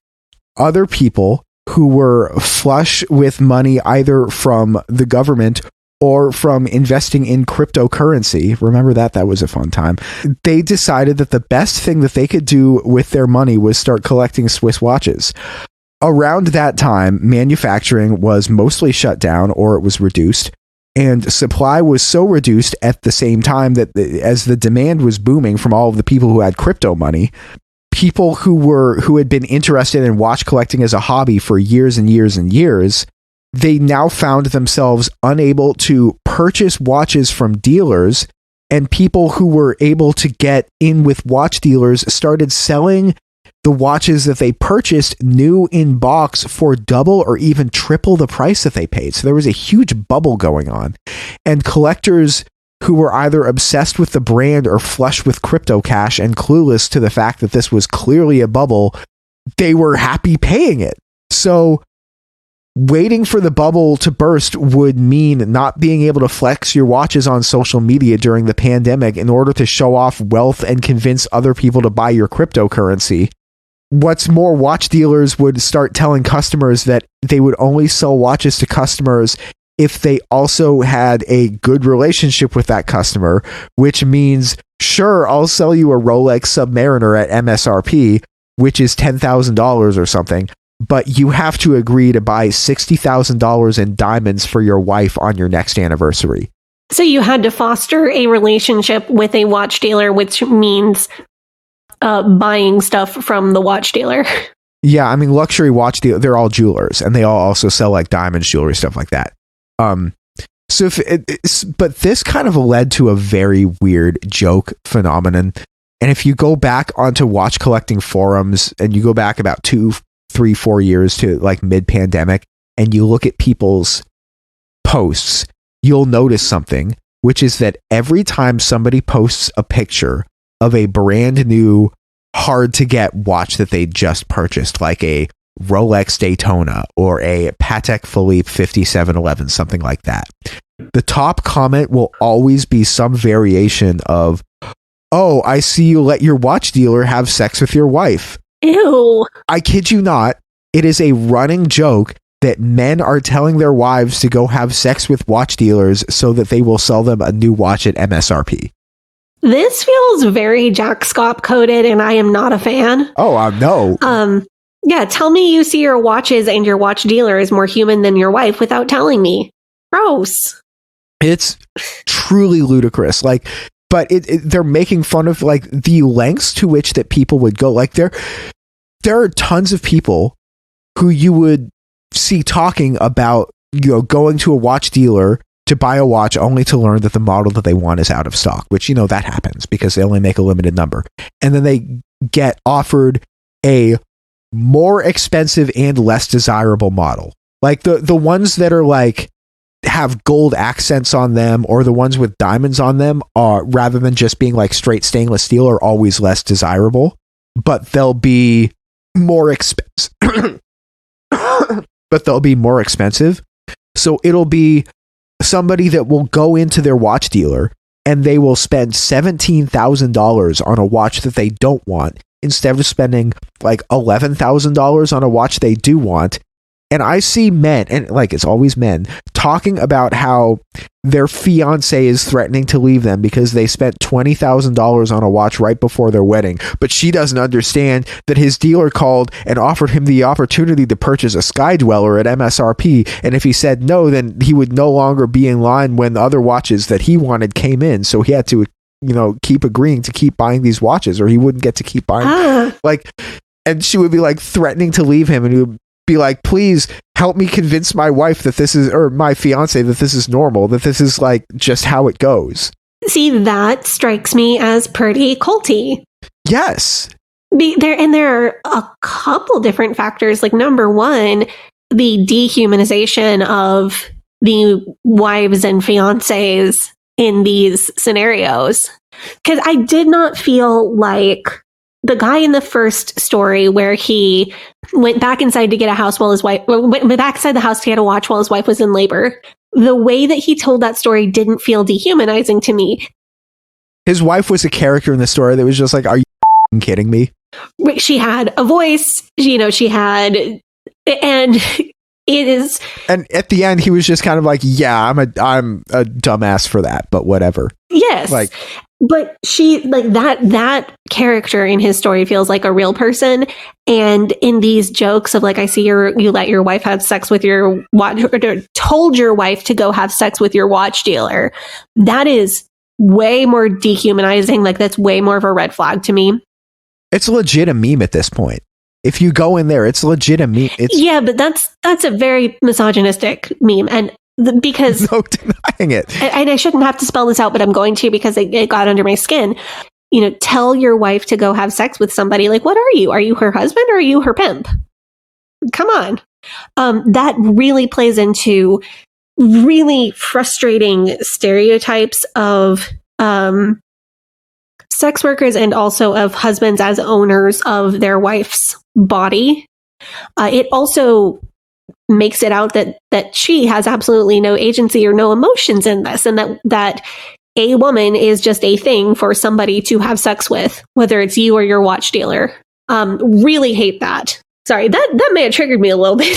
Other people who were flush with money either from the government or from investing in cryptocurrency. Remember that? That was a fun time. They decided that the best thing that they could do with their money was start collecting Swiss watches. Around that time, manufacturing was mostly shut down or it was reduced. And supply was so reduced at the same time that as the demand was booming from all of the people who had crypto money, people who had been interested in watch collecting as a hobby for years and years and years, they now found themselves unable to purchase watches from dealers, and people who were able to get in with watch dealers started selling the watches that they purchased new in box for double or even triple the price that they paid. So there was a huge bubble going on, and collectors who were either obsessed with the brand or flush with crypto cash and clueless to the fact that this was clearly a bubble, they were happy paying it. So waiting for the bubble to burst would mean not being able to flex your watches on social media during the pandemic in order to show off wealth and convince other people to buy your cryptocurrency. What's more, watch dealers would start telling customers that they would only sell watches to customers if they also had a good relationship with that customer, which means, sure, I'll sell you a Rolex Submariner at MSRP, which is $10,000 or something, but you have to agree to buy $60,000 in diamonds for your wife on your next anniversary. So you had to foster a relationship with a watch dealer, which means buying stuff from the watch dealer. Yeah, I mean, luxury watch dealers, they're all jewelers, and they all also sell like diamonds, jewelry, stuff like that. But this kind of led to a very weird joke phenomenon. And if you go back onto watch collecting forums and you go back about 2, 3, 4 years to like mid-pandemic and you look at people's posts, you'll notice something, which is that every time somebody posts a picture of a brand new, hard to get watch that they just purchased, like a Rolex Daytona or a Patek Philippe 5711, something like that, the top comment will always be some variation of, "Oh, I see you let your watch dealer have sex with your wife." Ew. I kid you not. It is a running joke that men are telling their wives to go have sex with watch dealers so that they will sell them a new watch at MSRP. This feels very Jack Scott coded, and I am not a fan. Oh, no. Yeah, tell me you see your watches and your watch dealer is more human than your wife without telling me. Gross. It's truly ludicrous. Like, but they're making fun of like the lengths to which that people would go. Like there are tons of people who you would see talking about, going to a watch dealer to buy a watch only to learn that the model that they want is out of stock, which, that happens because they only make a limited number. And then they get offered a more expensive and less desirable model. Like the ones that are like have gold accents on them or the ones with diamonds on them are, rather than just being like straight stainless steel, are always less desirable, but they'll be more expensive. But they'll be more expensive. So it'll be somebody that will go into their watch dealer and they will spend $17,000 on a watch that they don't want instead of spending like $11,000 on a watch they do want. And I see men, and like it's always men, talking about how their fiance is threatening to leave them because they spent $20,000 on a watch right before their wedding. But she doesn't understand that his dealer called and offered him the opportunity to purchase a Sky Dweller at MSRP. And if he said no, then he would no longer be in line when the other watches that he wanted came in. So he had to, keep agreeing to keep buying these watches or he wouldn't get to keep buying. And she would be like threatening to leave him, and he would be like, "Please help me convince my wife that this is, or my fiance, that this is normal, that this is like just how it goes." See, that strikes me as pretty culty. Yes. There are a couple different factors. Like, number one, the dehumanization of the wives and fiancés in these scenarios. Because I did not feel like the guy in the first story where he went back inside to get a house while his wife went back inside the house to get a watch while his wife was in labor. The way that he told that story didn't feel dehumanizing to me. His wife was a character in the story that was just like, "Are you kidding me? She had a voice, she had, and it is. And at the end, he was just kind of like, yeah, I'm a dumbass for that, but whatever. Yes. Like, but she, like, that character in his story feels like a real person. And in these jokes of, like, I see you let your wife have sex with your watch, or told your wife to go have sex with your watch dealer, that is way more dehumanizing. Like, that's way more of a red flag to me. it's legit a meme at this point. If you go in there, it's legit a meme. Yeah, but that's a very misogynistic meme. And because no denying it. And I shouldn't have to spell this out, but I'm going to because it got under my skin. Tell your wife to go have sex with somebody. Like, what are you? Are you her husband or are you her pimp? Come on. That really plays into really frustrating stereotypes of sex workers and also of husbands as owners of their wife's body. It also makes it out that she has absolutely no agency or no emotions in this, and that a woman is just a thing for somebody to have sex with, whether it's you or your watch dealer. Really hate that. Sorry, that may have triggered me a little bit.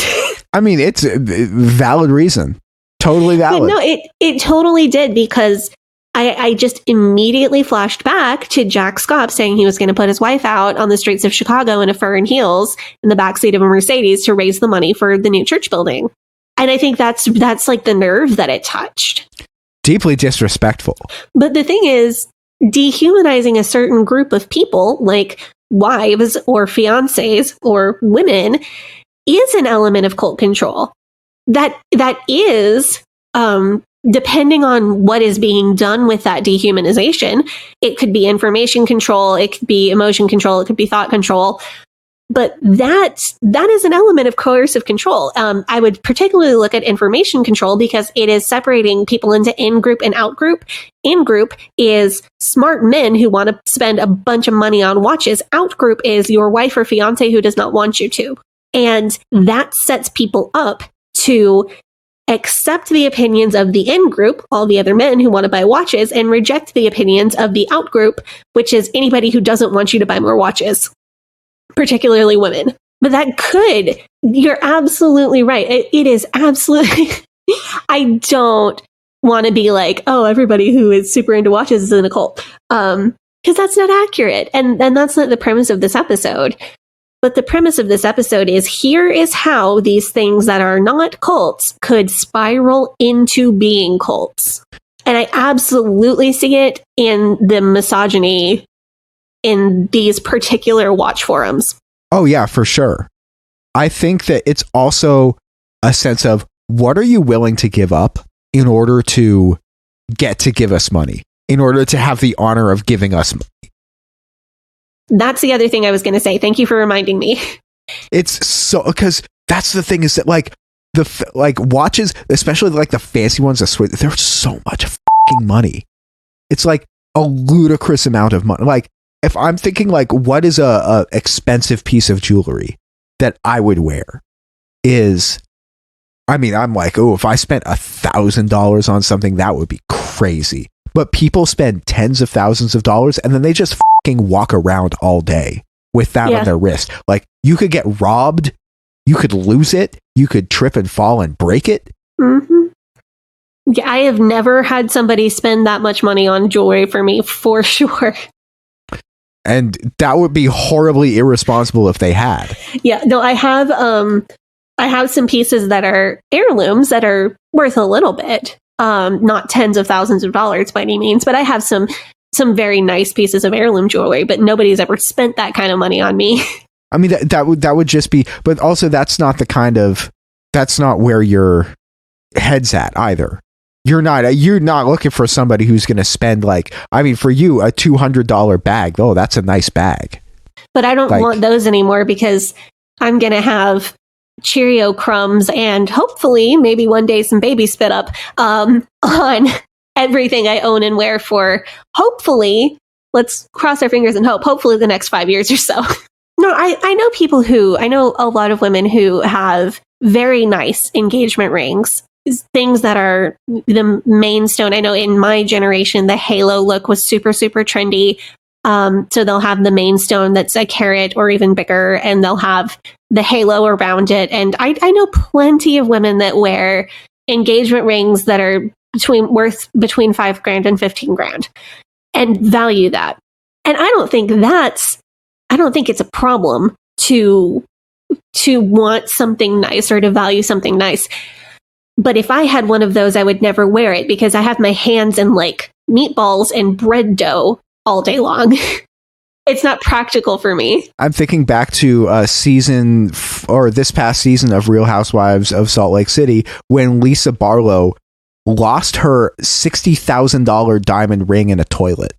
I mean, it's a valid reason. Totally valid. But no, it totally did, because I just immediately flashed back to Jack Scopp saying he was going to put his wife out on the streets of Chicago in a fur and heels in the backseat of a Mercedes to raise the money for the new church building. And I think that's like the nerve that it touched. Deeply disrespectful. But the thing is, dehumanizing a certain group of people, like wives or fiancés or women, is an element of cult control. That is, depending on what is being done with that dehumanization, it could be information control, it could be emotion control, it could be thought control. But that is an element of coercive control. I would particularly look at information control because it is separating people into in-group and out-group. In-group is smart men who want to spend a bunch of money on watches. Out-group is your wife or fiance who does not want you to. And that sets people up to accept the opinions of the in-group, all the other men who want to buy watches, and reject the opinions of the out-group, which is anybody who doesn't want you to buy more watches. Particularly women. But you're absolutely right. It is absolutely, I don't want to be like, oh, everybody who is super into watches is in a cult. Because that's not accurate. And that's not the premise of this episode. But the premise of this episode is, here is how these things that are not cults could spiral into being cults. And I absolutely see it in the misogyny in these particular watch forums. Oh, yeah, for sure. I think that it's also a sense of, what are you willing to give up in order to get to give us money, in order to have the honor of giving us money? That's the other thing I was going to say. Thank you for reminding me. It's so, because that's the thing, is that like watches, especially like the fancy ones, there's so much fucking money. It's like a ludicrous amount of money. Like, if I'm thinking like, what is a expensive piece of jewelry that I would wear is, I mean, I'm like, oh, if I spent $1,000 on something, that would be crazy. But people spend tens of thousands of dollars and then they just fucking walk around all day with that on their wrist. Like, you could get robbed, you could lose it, you could trip and fall and break it. Mm-hmm. Yeah, I have never had somebody spend that much money on jewelry for me, for sure. And that would be horribly irresponsible if they had. Yeah, no, I have some pieces that are heirlooms that are worth a little bit. Not tens of thousands of dollars by any means, but I have some very nice pieces of heirloom jewelry, but nobody's ever spent that kind of money on me. I mean, that would just be, but also that's not where your head's at either. You're not looking for somebody who's going to spend, like, I mean, for you, a $200 bag. Oh, that's a nice bag. But I don't want those anymore, because I'm going to have Cheerio crumbs and hopefully maybe one day some baby spit up on everything I own and wear for, hopefully, let's cross our fingers and hopefully the next 5 years or so. No, I know a lot of women who have very nice engagement rings. Things that are the main stone. I know in my generation, the halo look was super, super trendy. So they'll have the main stone that's a carat or even bigger, and they'll have the halo around it. And I know plenty of women that wear engagement rings that are worth between $5,000 and $15,000 and value that. And I don't think it's a problem to want something nice or to value something nice. But if I had one of those, I would never wear it because I have my hands in like meatballs and bread dough all day long. It's not practical for me. I'm thinking back to this past season of Real Housewives of Salt Lake City when Lisa Barlow lost her $60,000 diamond ring in a toilet.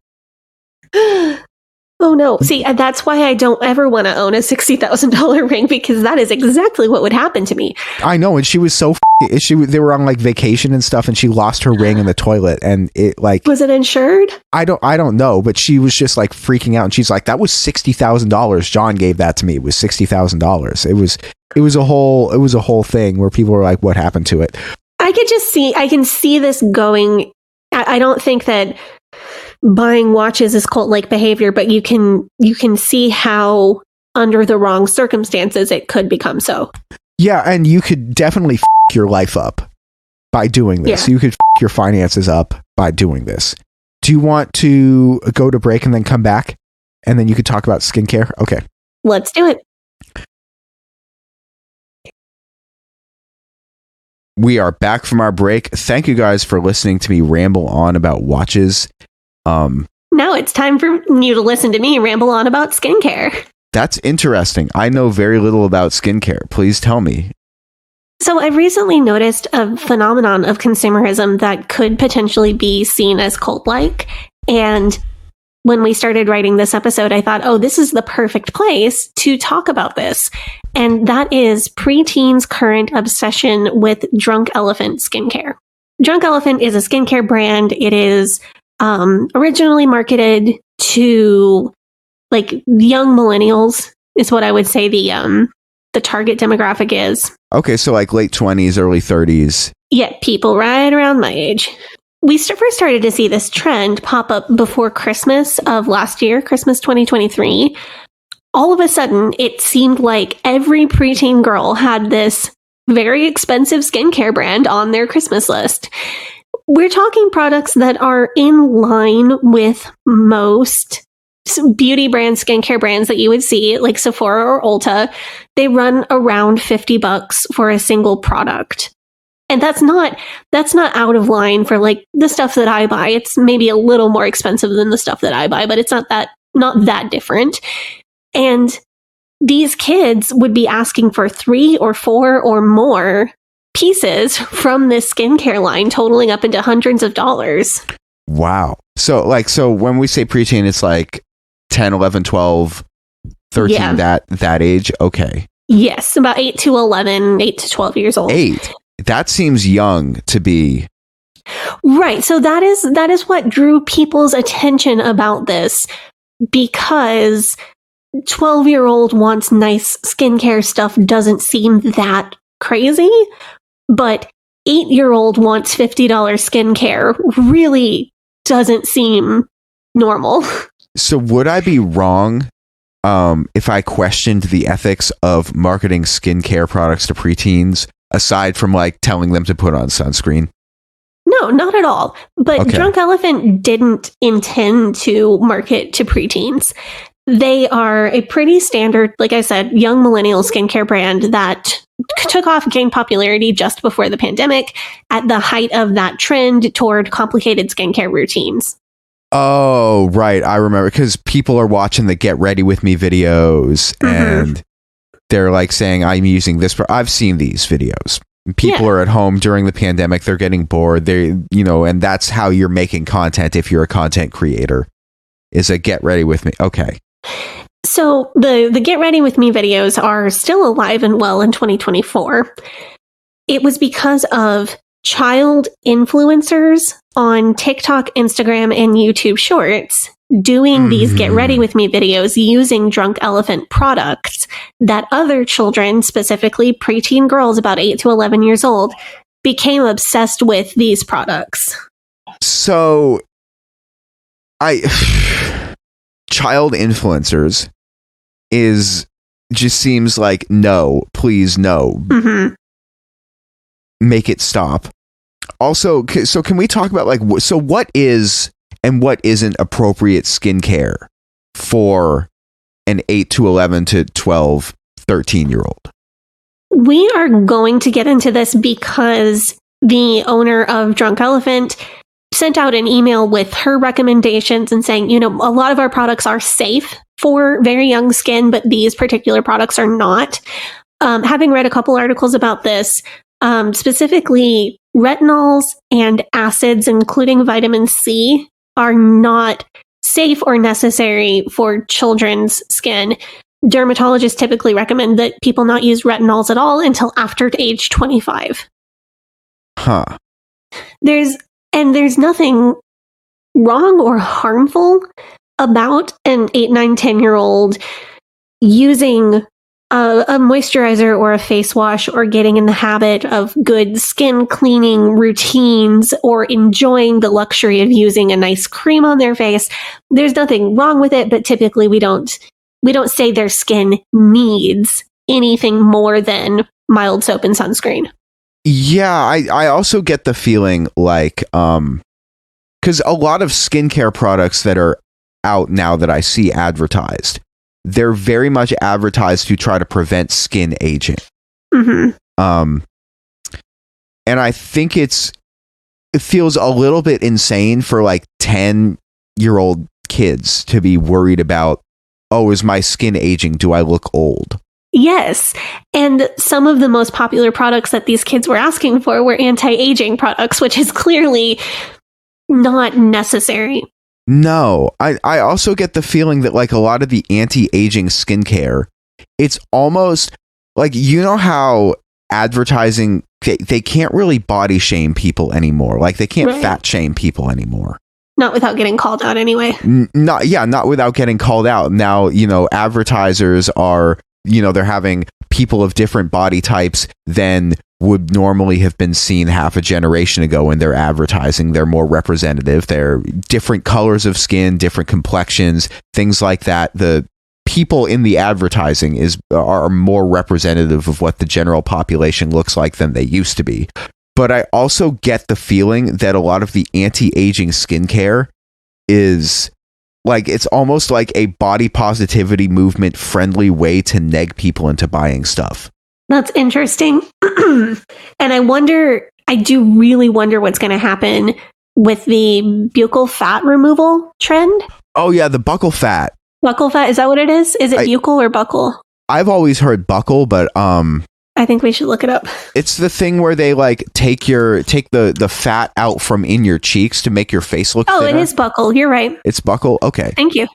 Oh no. See, that's why I don't ever want to own a $60,000 ring, because that is exactly what would happen to me. I know, and she was so they were on like vacation and stuff, and she lost her ring in the toilet, and it like, was it insured? I don't know, but she was just like freaking out, and she's like, that was $60,000. John gave that to me. It was $60,000. It was a whole thing where people were like, what happened to it? I can see this going. I don't think that buying watches is cult-like behavior, but you can see how under the wrong circumstances it could become so. Yeah, and you could definitely your life up by doing this. Yeah. You could your finances up by doing this. Do you want to go to break and then come back? And then you could talk about skincare? Okay. Let's do it. We are back from our break. Thank you guys for listening to me ramble on about watches. Now it's time for you to listen to me ramble on about skincare. That's interesting. I know very little about skincare. Please tell me. So I've recently noticed a phenomenon of consumerism that could potentially be seen as cult-like. And when we started writing this episode, I thought, oh, this is the perfect place to talk about this. And that is preteens' current obsession with Drunk Elephant skincare. Drunk Elephant is a skincare brand. It is originally marketed to like young millennials is what I would say the target demographic is. Okay, so like late 20s, early 30s. Yeah, people right around my age. We first started to see this trend pop up before Christmas of last year, Christmas 2023. All of a sudden, it seemed like every preteen girl had this very expensive skincare brand on their Christmas list. We're talking products that are in line with most beauty brand skincare brands that you would see, like Sephora or Ulta. They run around $50 for a single product. And that's not out of line for like the stuff that I buy. It's maybe a little more expensive than the stuff that I buy, but it's not that different. And these kids would be asking for 3 or 4 or more pieces from this skincare line, totaling up into hundreds of dollars. Wow. So when we say preteen, it's like 10, 11, 12, 13, yeah. that age? Okay. Yes, about 8 to 11, 8 to 12 years old. 8. That seems young to be. Right. So that is what drew people's attention about this, because 12-year-old wants nice skincare stuff doesn't seem that crazy, but 8-year-old wants $50 skincare really doesn't seem normal. So would I be wrong if I questioned the ethics of marketing skincare products to preteens, aside from like telling them to put on sunscreen? No, not at all. But okay. Drunk Elephant didn't intend to market to preteens. They are a pretty standard, like I said, young millennial skincare brand that took off, gained popularity just before the pandemic at the height of that trend toward complicated skincare routines. Oh, right. I remember, because people are watching the Get Ready With Me videos and they're like saying, I'm using this. I've seen these videos. People are at home during the pandemic. They're getting bored. And that's how you're making content if you're a content creator, is a Get Ready With Me. Okay. So the Get Ready With Me videos are still alive and well in 2024. It was because of child influencers on TikTok, Instagram, and YouTube Shorts doing these Get Ready With Me videos using Drunk Elephant products that other children, specifically preteen girls about 8 to 11 years old, became obsessed with these products. So child influencers just seems like, no, please, no. Mm-hmm. Make it stop. Also, so can we talk about, like, so what is and what isn't appropriate skincare for an 8 to 11 to 12, 13-year-old? We are going to get into this because the owner of Drunk Elephant sent out an email with her recommendations and saying, you know, a lot of our products are safe for very young skin, but these particular products are not. Having read a couple articles about this, specifically retinols and acids, including vitamin C, are not safe or necessary for children's skin. Dermatologists typically recommend that people not use retinols at all until after age 25. Huh. There's nothing wrong or harmful about an 8, 9, 10-year-old using a moisturizer or a face wash, or getting in the habit of good skin cleaning routines, or enjoying the luxury of using a nice cream on their face. There's nothing wrong with it, but typically we don't say their skin needs anything more than mild soap and sunscreen. Yeah, I also get the feeling like, because a lot of skincare products that are out now that I see advertised, they're very much advertised to try to prevent skin aging. Mm-hmm. And I think it feels a little bit insane for like 10-year-old kids to be worried about, oh, is my skin aging? Do I look old? Yes. And some of the most popular products that these kids were asking for were anti-aging products, which is clearly not necessary. No, I also get the feeling that, like, a lot of the anti-aging skincare, it's almost like, you know how advertising, they can't really body shame people anymore. Like, they can't fat shame people anymore. Not without getting called out anyway. Not without getting called out. Now, you know, advertisers are, you know, they're having people of different body types than would normally have been seen half a generation ago in their advertising. They're more representative. They're different colors of skin, different complexions, things like that. The people in the advertising are more representative of what the general population looks like than they used to be. But I also get the feeling that a lot of the anti-aging skincare is like, it's almost like a body positivity movement friendly way to neg people into buying stuff. That's interesting. And I do really wonder what's going to happen with the buccal fat removal trend. Oh yeah, the buccal fat. Buccal fat, is that what it is? Is it buccal or buccal? I've always heard buccal, but I think we should look it up. It's the thing where they like take the fat out from in your cheeks to make your face look thinner. It is buccal. You're right. It's buccal. Okay. Thank you.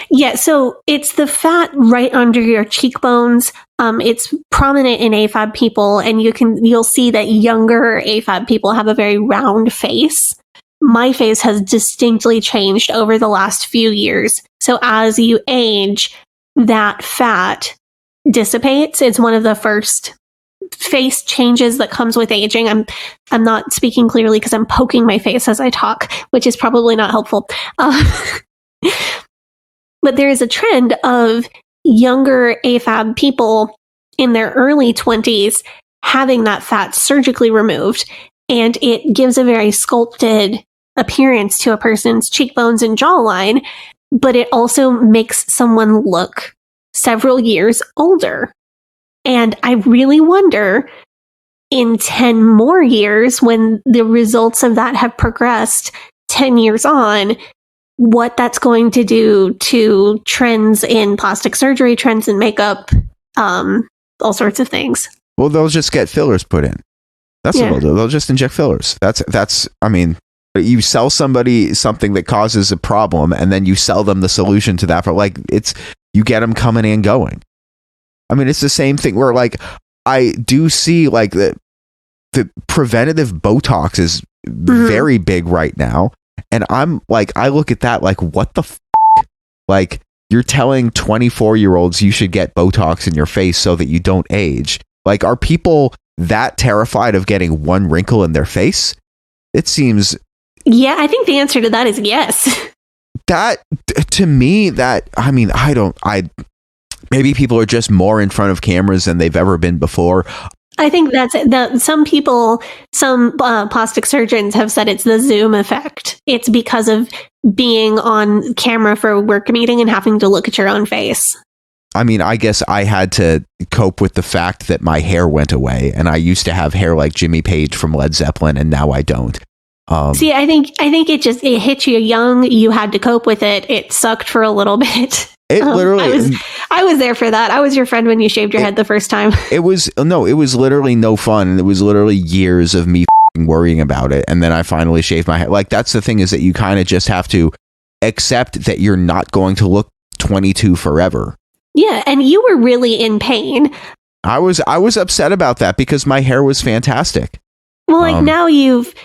Yeah, so it's the fat right under your cheekbones. It's prominent in AFAB people, and you'll see that younger AFAB people have a very round face. My face has distinctly changed over the last few years. So as you age, that fat dissipates. It's one of the first face changes that comes with aging. I'm not speaking clearly because I'm poking my face as I talk, which is probably not helpful. But there is a trend of younger AFAB people in their early 20s having that fat surgically removed, and it gives a very sculpted appearance to a person's cheekbones and jawline, but it also makes someone look several years older. And I really wonder, in 10 more years, when the results of that have progressed 10 years on, what that's going to do to trends in plastic surgery, trends in makeup, all sorts of things. Well, they'll just get fillers put in. That's what they'll do. They'll just inject fillers. That's, I mean, you sell somebody something that causes a problem, and then you sell them the solution to that. For like, you get them coming and going. I mean, it's the same thing where, like, I do see like the preventative Botox is very big right now. And I'm like, I look at that like, what the like, you're telling 24-year-olds you should get Botox in your face so that you don't age. Like, are people that terrified of getting one wrinkle in their face? It seems. Yeah, I think the answer to that is yes. that to me, that I mean, I maybe people are just more in front of cameras than they've ever been before. I think that's it. Some people, some plastic surgeons have said it's the Zoom effect. It's because of being on camera for a work meeting and having to look at your own face. I mean, I guess I had to cope with the fact that my hair went away, and I used to have hair like Jimmy Page from Led Zeppelin, and now I don't. See, I think it hit you young. You had to cope with it. It sucked for a little bit. It literally. I was there for that. I was your friend when you shaved your head the first time. It was literally no fun, and it was literally years of me worrying about it, and then I finally shaved my head. Like, that's the thing, is that you kind of just have to accept that you're not going to look 22 forever. Yeah, and you were really in pain. I was upset about that because my hair was fantastic. Well, like now you've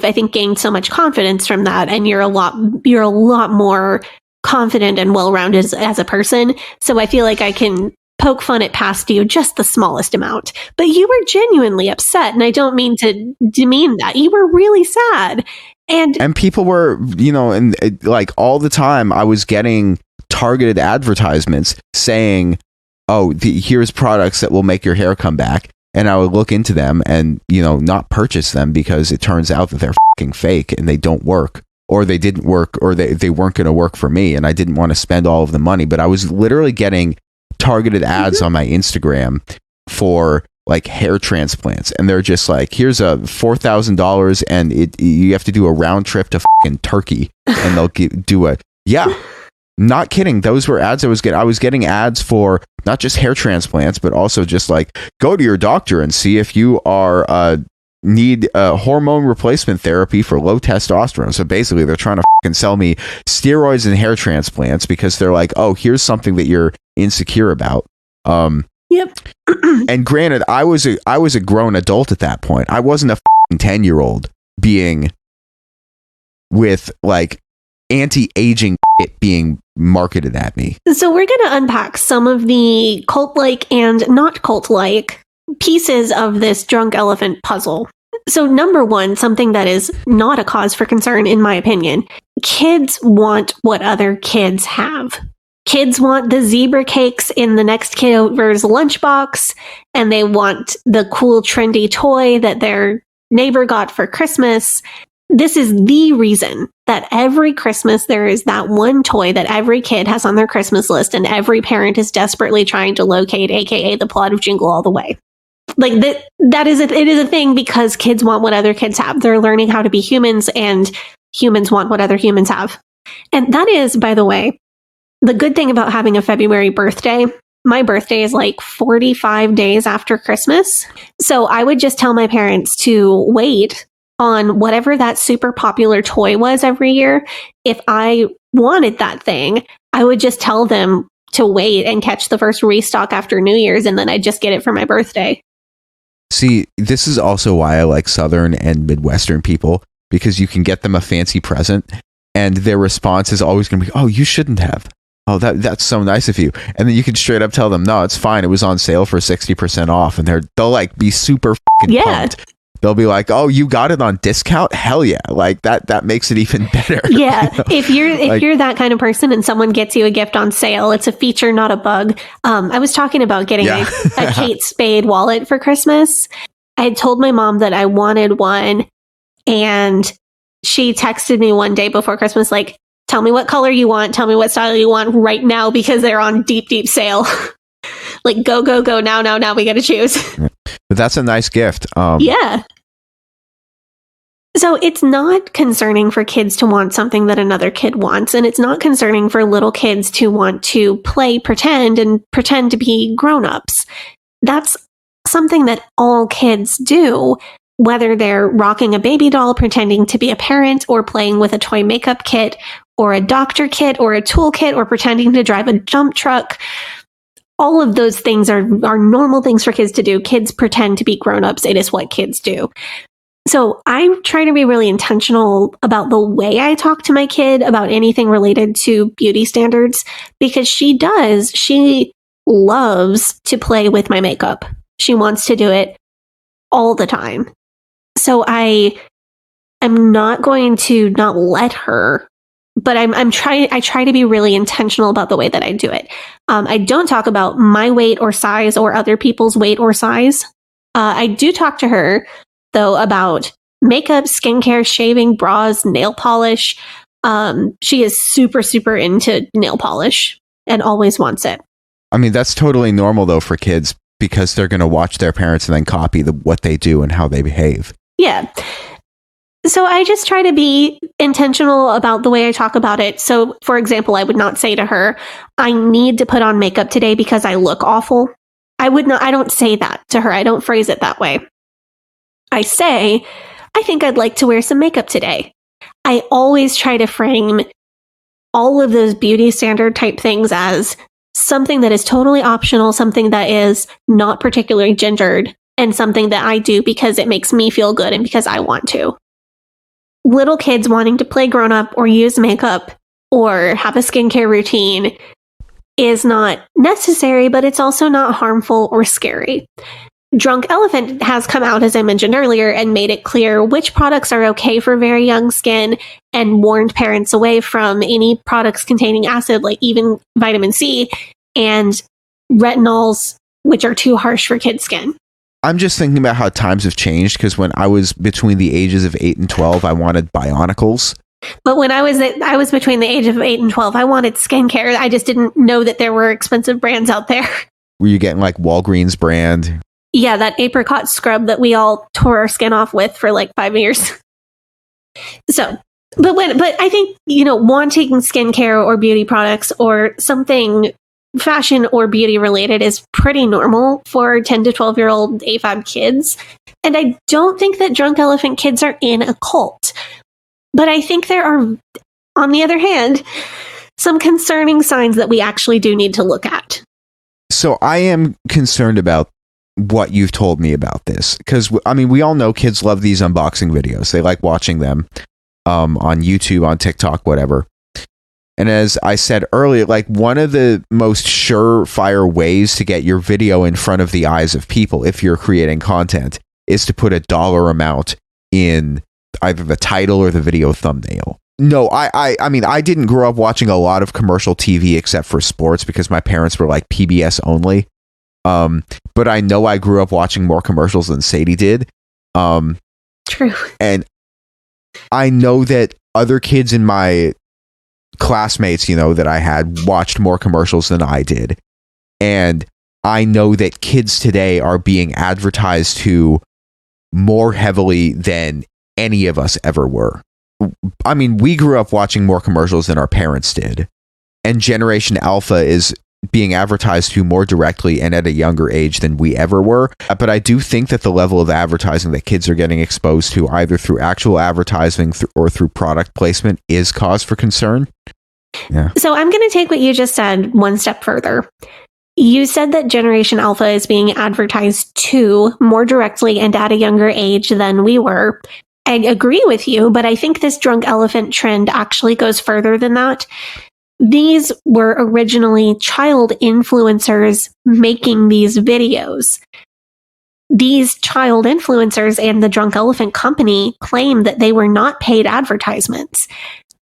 I think gained so much confidence from that, and you're a lot more confident and well-rounded as a person. So I feel like I can poke fun at past you just the smallest amount. But you were genuinely upset, and I don't mean to demean that. You were really sad. And people were, and like all the time I was getting targeted advertisements saying, oh, here's products that will make your hair come back. And I would look into them and, not purchase them because it turns out that they're fucking fake and they don't work, or they didn't work, or they weren't going to work for me. And I didn't want to spend all of the money, but I was literally getting targeted ads on my Instagram for like hair transplants. And they're just like, here's a $4,000 and you have to do a round trip to fucking Turkey, and they'll do a, yeah. Not kidding. Those were ads I was getting. I was getting ads for not just hair transplants, but also just like, go to your doctor and see if you are need hormone replacement therapy for low testosterone. So basically, they're trying to fucking sell me steroids and hair transplants because they're like, oh, here's something that you're insecure about. Yep. And granted, I was a grown adult at that point. I wasn't a 10-year-old being with like anti-aging shit being marketed at me. So we're going to unpack some of the cult-like and not cult-like pieces of this drunk elephant puzzle. So number one, something that is not a cause for concern, in my opinion, kids want what other kids have. Kids want the zebra cakes in the next kid over's lunchbox, and they want the cool, trendy toy that their neighbor got for Christmas. This is the reason that every Christmas there is that one toy that every kid has on their Christmas list, and every parent is desperately trying to locate, aka the plot of Jingle All the Way. Like it is a thing because kids want what other kids have. They're learning how to be humans, and humans want what other humans have. And that is, by the way, the good thing about having a February birthday. My birthday is like 45 days after Christmas. So I would just tell my parents to wait on whatever that super popular toy was every year. If I wanted that thing, I would just tell them to wait and catch the first restock after New Year's, and then I'd just get it for my birthday. See, this is also why I like Southern and Midwestern people, because you can get them a fancy present and their response is always going to be, oh, you shouldn't have. Oh, that's so nice of you. And then you can straight up tell them, no, it's fine. It was on sale for 60% off. And they'll like be super fucking pumped. They'll be like, "Oh, you got it on discount? Hell yeah!" Like that makes it even better. Yeah, if you're that kind of person and someone gets you a gift on sale, it's a feature, not a bug. I was talking about getting a Kate Spade wallet for Christmas. I had told my mom that I wanted one, and she texted me one day before Christmas, like, "Tell me what color you want. Tell me what style you want right now because they're on deep sale." Like, go now. We got to choose. But that's a nice gift. Yeah. So it's not concerning for kids to want something that another kid wants. And it's not concerning for little kids to want to pretend to be grown-ups. That's something that all kids do, whether they're rocking a baby doll, pretending to be a parent, or playing with a toy makeup kit, or a doctor kit, or a tool kit, or pretending to drive a dump truck. All of those things are normal things for kids to do. Kids pretend to be grown-ups. It is what kids do. So I try to be really intentional about the way I talk to my kid about anything related to beauty standards, because she loves to play with my makeup. She wants to do it all the time. So I am not going to not let her but I try to be really intentional about the way that I do it. I don't talk about my weight or size or other people's weight or size. I do talk to her, though, about makeup, skincare, shaving, bras, nail polish. She is super, super into nail polish and always wants it. I mean, that's totally normal, though, for kids because they're going to watch their parents and then copy what they do and how they behave. Yeah. So I just try to be intentional about the way I talk about it. So, for example, I would not say to her, I need to put on makeup today because I look awful. I don't say that to her. I don't phrase it that way. I say, I think I'd like to wear some makeup today. I always try to frame all of those beauty standard type things as something that is totally optional, something that is not particularly gendered, and something that I do because it makes me feel good and because I want to. Little kids wanting to play grown up or use makeup or have a skincare routine is not necessary, but it's also not harmful or scary. Drunk Elephant has come out, as I mentioned earlier, and made it clear which products are okay for very young skin and warned parents away from any products containing acid, like even vitamin C and retinols, which are too harsh for kids' skin. I'm just thinking about how times have changed because when I was between the ages of 8 and 12, I wanted Bionicles. But when I was between the age of 8 and 12, I wanted skincare. I just didn't know that there were expensive brands out there. Were you getting like Walgreens brand? Yeah, that apricot scrub that we all tore our skin off with for like 5 years. So, but I think, wanting skincare or beauty products or something fashion or beauty related is pretty normal for 10 to 12-year-old AFAB kids. And I don't think that Drunk Elephant kids are in a cult. But I think there are, on the other hand, some concerning signs that we actually do need to look at. So I am concerned about what you've told me about this. Because, I mean, we all know kids love these unboxing videos. They like watching them on YouTube, on TikTok, whatever. And as I said earlier, like one of the most surefire ways to get your video in front of the eyes of people, if you're creating content, is to put a dollar amount in either the title or the video thumbnail. No, I mean, I didn't grow up watching a lot of commercial TV except for sports because my parents were like PBS only. But I know I grew up watching more commercials than Sadie did. True. And I know that other kids in my classmates, that I had watched more commercials than I did. And I know that kids today are being advertised to more heavily than any of us ever were. I mean, we grew up watching more commercials than our parents did. And Generation Alpha is being advertised to more directly and at a younger age than we ever were. But I do think that the level of advertising that kids are getting exposed to, either through actual advertising or through product placement, is cause for concern. Yeah. So I'm going to take what you just said one step further. You said that Generation Alpha is being advertised to more directly and at a younger age than we were. I agree with you, but I think this Drunk Elephant trend actually goes further than that. These were originally child influencers making these videos. These child influencers and the Drunk Elephant company claim that they were not paid advertisements.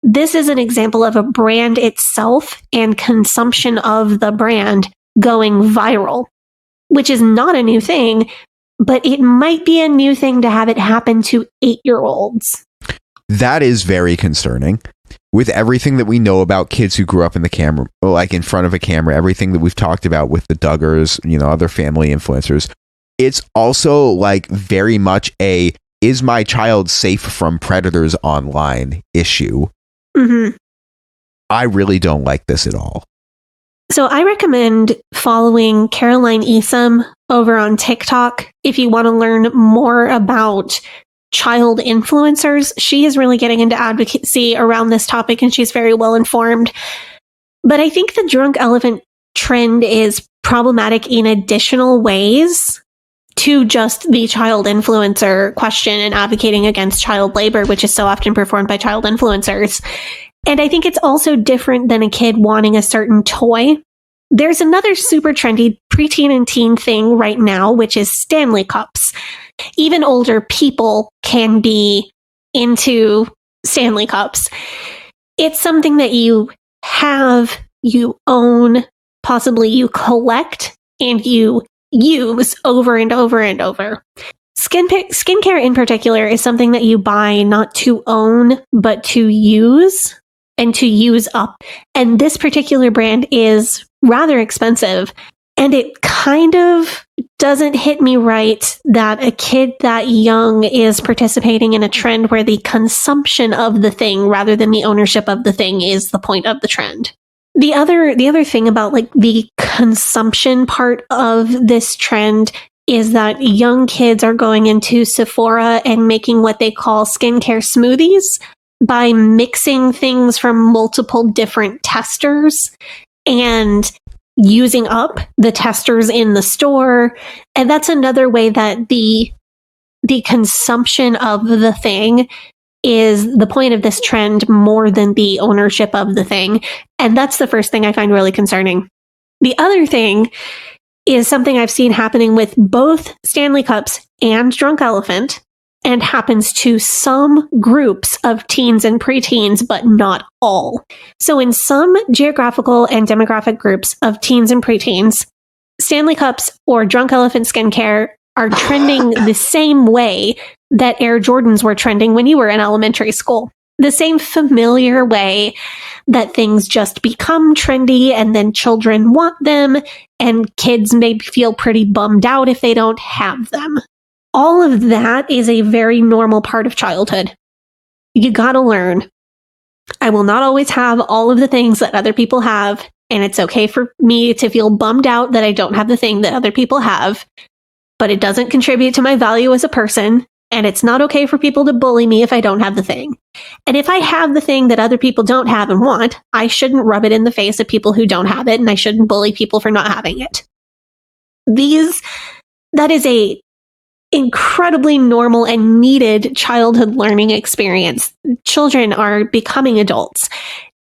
This is an example of a brand itself and consumption of the brand going viral, which is not a new thing, but it might be a new thing to have it happen to 8-year-olds. That is very concerning. With everything that we know about kids who grew up in the camera, like in front of a camera, everything that we've talked about with the Duggars, other family influencers, it's also like very much a, is my child safe from predators online issue? Mm-hmm. I really don't like this at all. So I recommend following Caroline Esom over on TikTok if you want to learn more about child influencers. She is really getting into advocacy around this topic and she's very well informed. But I think the Drunk Elephant trend is problematic in additional ways to just the child influencer question and advocating against child labor, which is so often performed by child influencers. And I think it's also different than a kid wanting a certain toy. There's another super trendy preteen and teen thing right now, which is Stanley Cups. Even older people can be into Stanley Cups. It's something that you have, you own, possibly you collect, and you use over and over and over. Skincare in particular is something that you buy not to own, but to use and to use up. And this particular brand is rather expensive. And it kind of doesn't hit me right that a kid that young is participating in a trend where the consumption of the thing rather than the ownership of the thing is the point of the trend. The other thing about like the consumption part of this trend is that young kids are going into Sephora and making what they call skincare smoothies by mixing things from multiple different testers and using up the testers in the store. And that's another way that the consumption of the thing is the point of this trend more than the ownership of the thing. And that's the first thing I find really concerning. The other thing is something I've seen happening with both Stanley Cups and Drunk Elephant, and happens to some groups of teens and preteens, but not all. So in some geographical and demographic groups of teens and preteens, Stanley Cups or Drunk Elephant skincare are trending the same way that Air Jordans were trending when you were in elementary school. The same familiar way that things just become trendy and then children want them and kids may feel pretty bummed out if they don't have them. All of that is a very normal part of childhood. You gotta learn. I will not always have all of the things that other people have, and it's okay for me to feel bummed out that I don't have the thing that other people have, but it doesn't contribute to my value as a person, and it's not okay for people to bully me if I don't have the thing. And if I have the thing that other people don't have and want, I shouldn't rub it in the face of people who don't have it, and I shouldn't bully people for not having it. That is a incredibly normal and needed childhood learning experience. Children are becoming adults,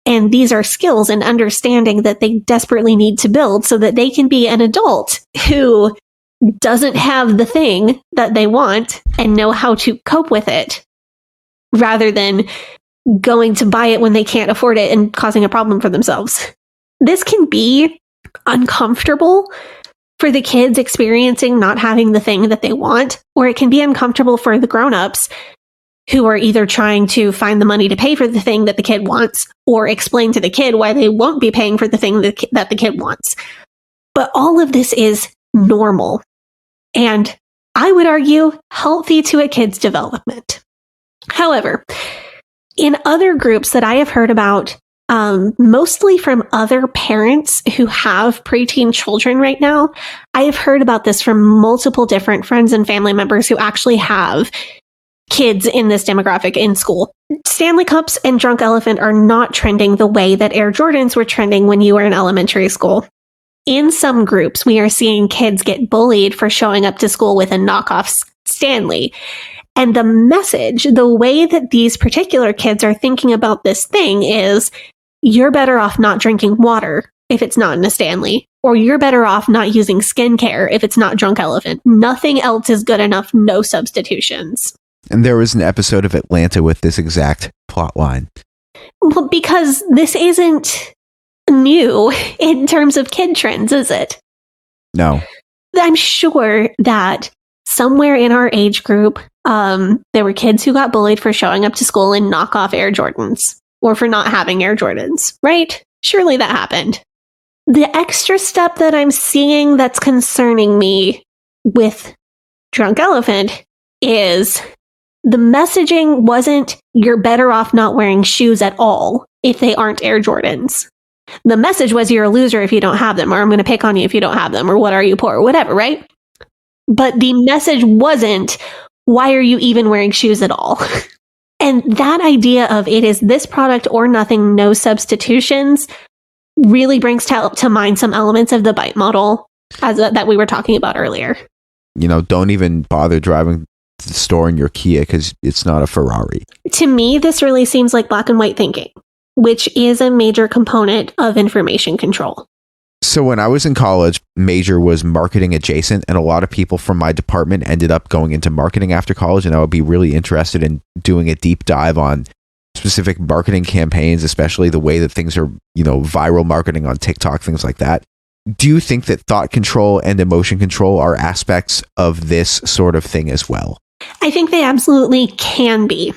and these are skills and understanding that they desperately need to build so that they can be an adult who doesn't have the thing that they want and know how to cope with it, rather than going to buy it when they can't afford it and causing a problem for themselves. This can be uncomfortable for the kids experiencing not having the thing that they want, or it can be uncomfortable for the grown-ups who are either trying to find the money to pay for the thing that the kid wants or explain to the kid why they won't be paying for the thing that the kid wants. But all of this is normal, and I would argue healthy to a kid's development. However, in other groups that I have heard about, mostly from other parents who have preteen children right now, I have heard about this from multiple different friends and family members who actually have kids in this demographic in school. Stanley Cups and Drunk Elephant are not trending the way that Air Jordans were trending when you were in elementary school. In some groups, we are seeing kids get bullied for showing up to school with a knockoff Stanley. And the message, the way that these particular kids are thinking about this thing is, you're better off not drinking water if it's not in a Stanley, or you're better off not using skincare if it's not Drunk Elephant. Nothing else is good enough, no substitutions. And there was an episode of Atlanta with this exact plot line. Well, because this isn't new in terms of kid trends, is it? No. I'm sure that somewhere in our age group, there were kids who got bullied for showing up to school in knockoff Air Jordans, or for not having Air Jordans, right? Surely that happened. The extra step that I'm seeing that's concerning me with Drunk Elephant is the messaging wasn't, you're better off not wearing shoes at all if they aren't Air Jordans. The message was, you're a loser if you don't have them, or I'm going to pick on you if you don't have them, or what are you, poor, or whatever, right? But the message wasn't, why are you even wearing shoes at all? And that idea of it is this product or nothing, no substitutions, really brings to mind some elements of the bite model that we were talking about earlier. You know, don't even bother driving to the store in your Kia because it's not a Ferrari. To me, this really seems like black and white thinking, which is a major component of information control. So when I was in college, major was marketing adjacent, and a lot of people from my department ended up going into marketing after college, and I would be really interested in doing a deep dive on specific marketing campaigns, especially the way that things are, viral marketing on TikTok, things like that. Do you think that thought control and emotion control are aspects of this sort of thing as well? I think they absolutely can be.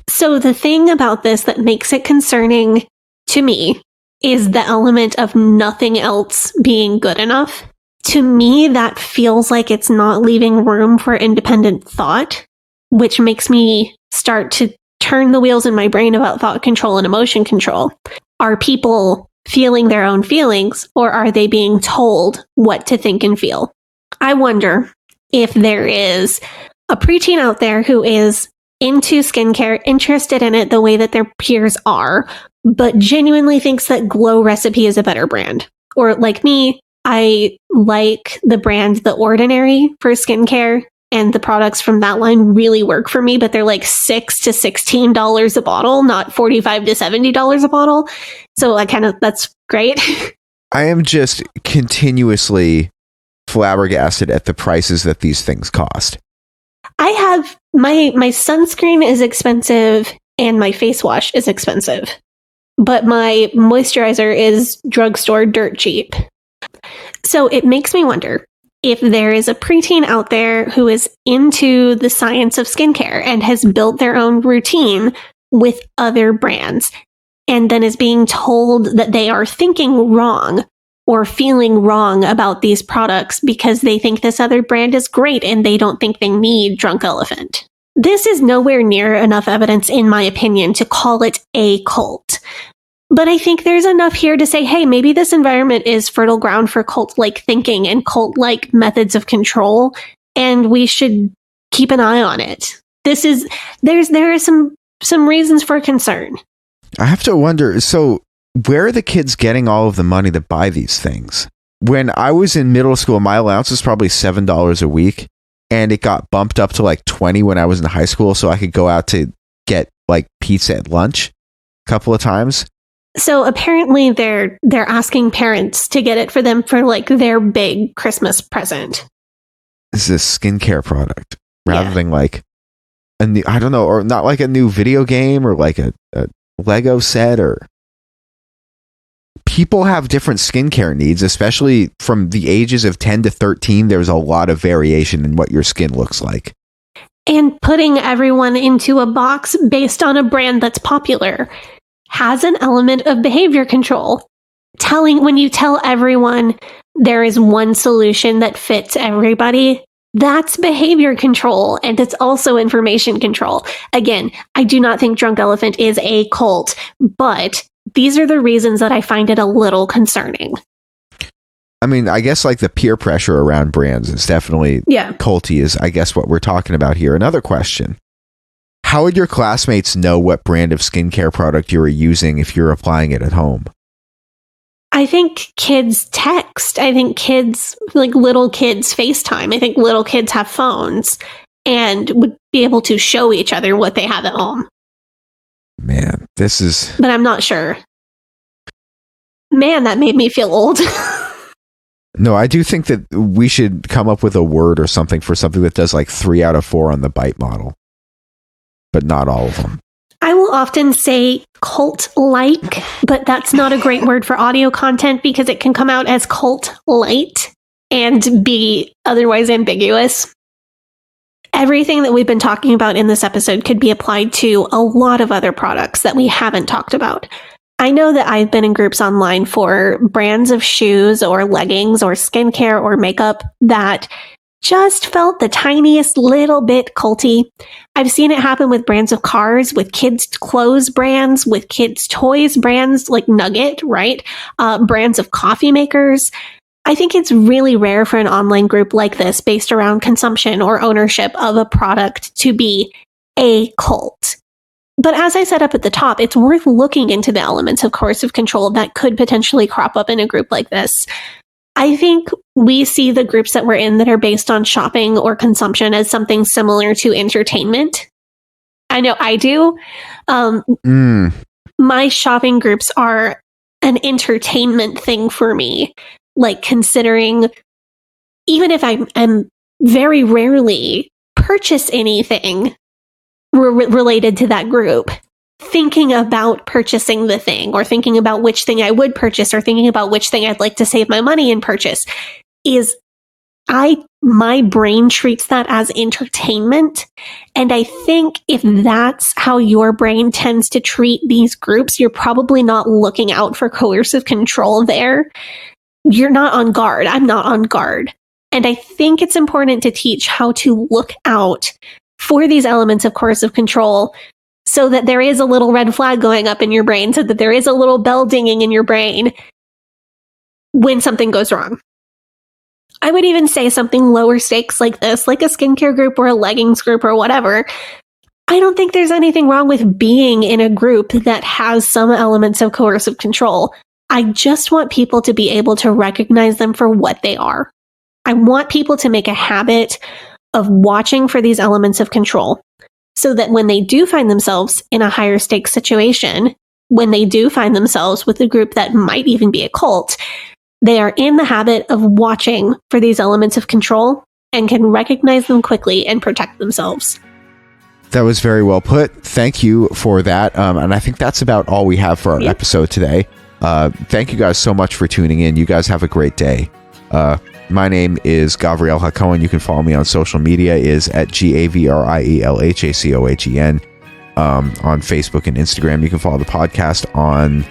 So the thing about this that makes it concerning to me is the element of nothing else being good enough. To me, that feels like it's not leaving room for independent thought, which makes me start to turn the wheels in my brain about thought control and emotion control. Are people feeling their own feelings, or are they being told what to think and feel? I wonder if there is a preteen out there who is into skincare, interested in it the way that their peers are, but genuinely thinks that Glow Recipe is a better brand. Or like me, I like the brand The Ordinary for skincare, and the products from that line really work for me, but they're like $6 to $16 a bottle, not $45 to $70 a bottle. So that's great. I am just continuously flabbergasted at the prices that these things cost. I have my sunscreen is expensive and my face wash is expensive, but my moisturizer is drugstore dirt cheap. So it makes me wonder if there is a preteen out there who is into the science of skincare and has built their own routine with other brands and then is being told that they are thinking wrong or feeling wrong about these products because they think this other brand is great and they don't think they need Drunk Elephant. This is nowhere near enough evidence, in my opinion, to call it a cult. But I think there's enough here to say, hey, maybe this environment is fertile ground for cult-like thinking and cult-like methods of control, and we should keep an eye on it. There are some reasons for concern. I have to wonder, so where are the kids getting all of the money to buy these things? When I was in middle school, my allowance was probably $7 a week, and it got bumped up to like $20 when I was in high school, so I could go out to get like pizza at lunch a couple of times. So apparently they're asking parents to get it for them for like their big Christmas present. This is a skincare product rather than like a new, I don't know, or not like a new video game or like a Lego set. Or people have different skincare needs, especially from the ages of 10 to 13. There's a lot of variation in what your skin looks like. And putting everyone into a box based on a brand that's popular has an element of behavior control. When you tell everyone there is one solution that fits everybody, that's behavior control, and it's also information control. Again, I do not think Drunk Elephant is a cult, but these are the reasons that I find it a little concerning. I mean, I guess like the peer pressure around brands is definitely culty, is I guess what we're talking about here. Another question. How would your classmates know what brand of skincare product you were using if you're applying it at home? I think kids text. I think kids, like little kids, FaceTime. I think little kids have phones and would be able to show each other what they have at home. Man, this is... But I'm not sure. Man, that made me feel old. No, I do think that we should come up with a word or something for something that does like 3 out of 4 on the bite model. But not all of them. I will often say cult-like, but that's not a great word for audio content because it can come out as cult-light and be otherwise ambiguous. Everything that we've been talking about in this episode could be applied to a lot of other products that we haven't talked about. I know that I've been in groups online for brands of shoes or leggings or skincare or makeup that just felt the tiniest little bit culty. I've seen it happen with brands of cars, with kids' clothes brands, with kids' toys brands like Nugget, right? Brands of coffee makers. I think it's really rare for an online group like this based around consumption or ownership of a product to be a cult. But as I said up at the top, it's worth looking into the elements of coercive control that could potentially crop up in a group like this. I think we see the groups that we're in that are based on shopping or consumption as something similar to entertainment. I know I do. My shopping groups are an entertainment thing for me. Like considering, even if I'm very rarely purchase anything related to that group, thinking about purchasing the thing, or thinking about which thing I would purchase, or thinking about which thing I'd like to save my money and purchase, is my brain treats that as entertainment. And I think if that's how your brain tends to treat these groups, you're probably not looking out for coercive control there. You're not on guard. I'm not on guard. And I think it's important to teach how to look out for these elements of coercive control, so that there is a little red flag going up in your brain, so that there is a little bell dinging in your brain when something goes wrong. I would even say something lower stakes like this, like a skincare group or a leggings group or whatever. I don't think there's anything wrong with being in a group that has some elements of coercive control. I just want people to be able to recognize them for what they are. I want people to make a habit of watching for these elements of control, so that when they do find themselves in a higher stakes situation, when they do find themselves with a group that might even be a cult, they are in the habit of watching for these elements of control and can recognize them quickly and protect themselves. That was very well put. Thank you for that. And I think that's about all we have for our episode today. Thank you guys so much for tuning in. You guys have a great day. My name is Gavriel Hacohen. You can follow me on social media, is at GAVRIELHACOHEN on Facebook and Instagram. You can follow the podcast on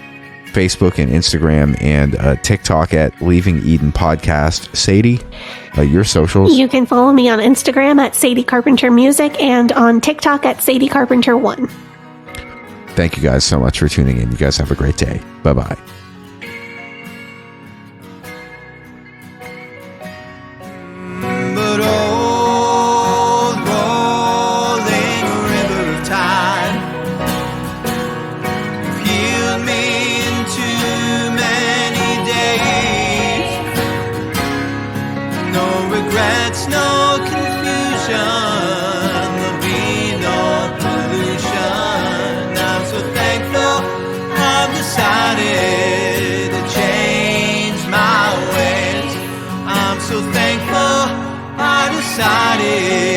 Facebook and Instagram and TikTok at Leaving Eden Podcast. Sadie, your socials? You can follow me on Instagram at Sadie Carpenter Music and on TikTok at Sadie Carpenter 1. Thank you guys so much for tuning in. You guys have a great day. Bye-bye. But old rolling river of time healed me in too many days. No regrets, no confusion, there'll be no pollution. I'm so thankful I've decided to change my ways. I'm so thankful I decided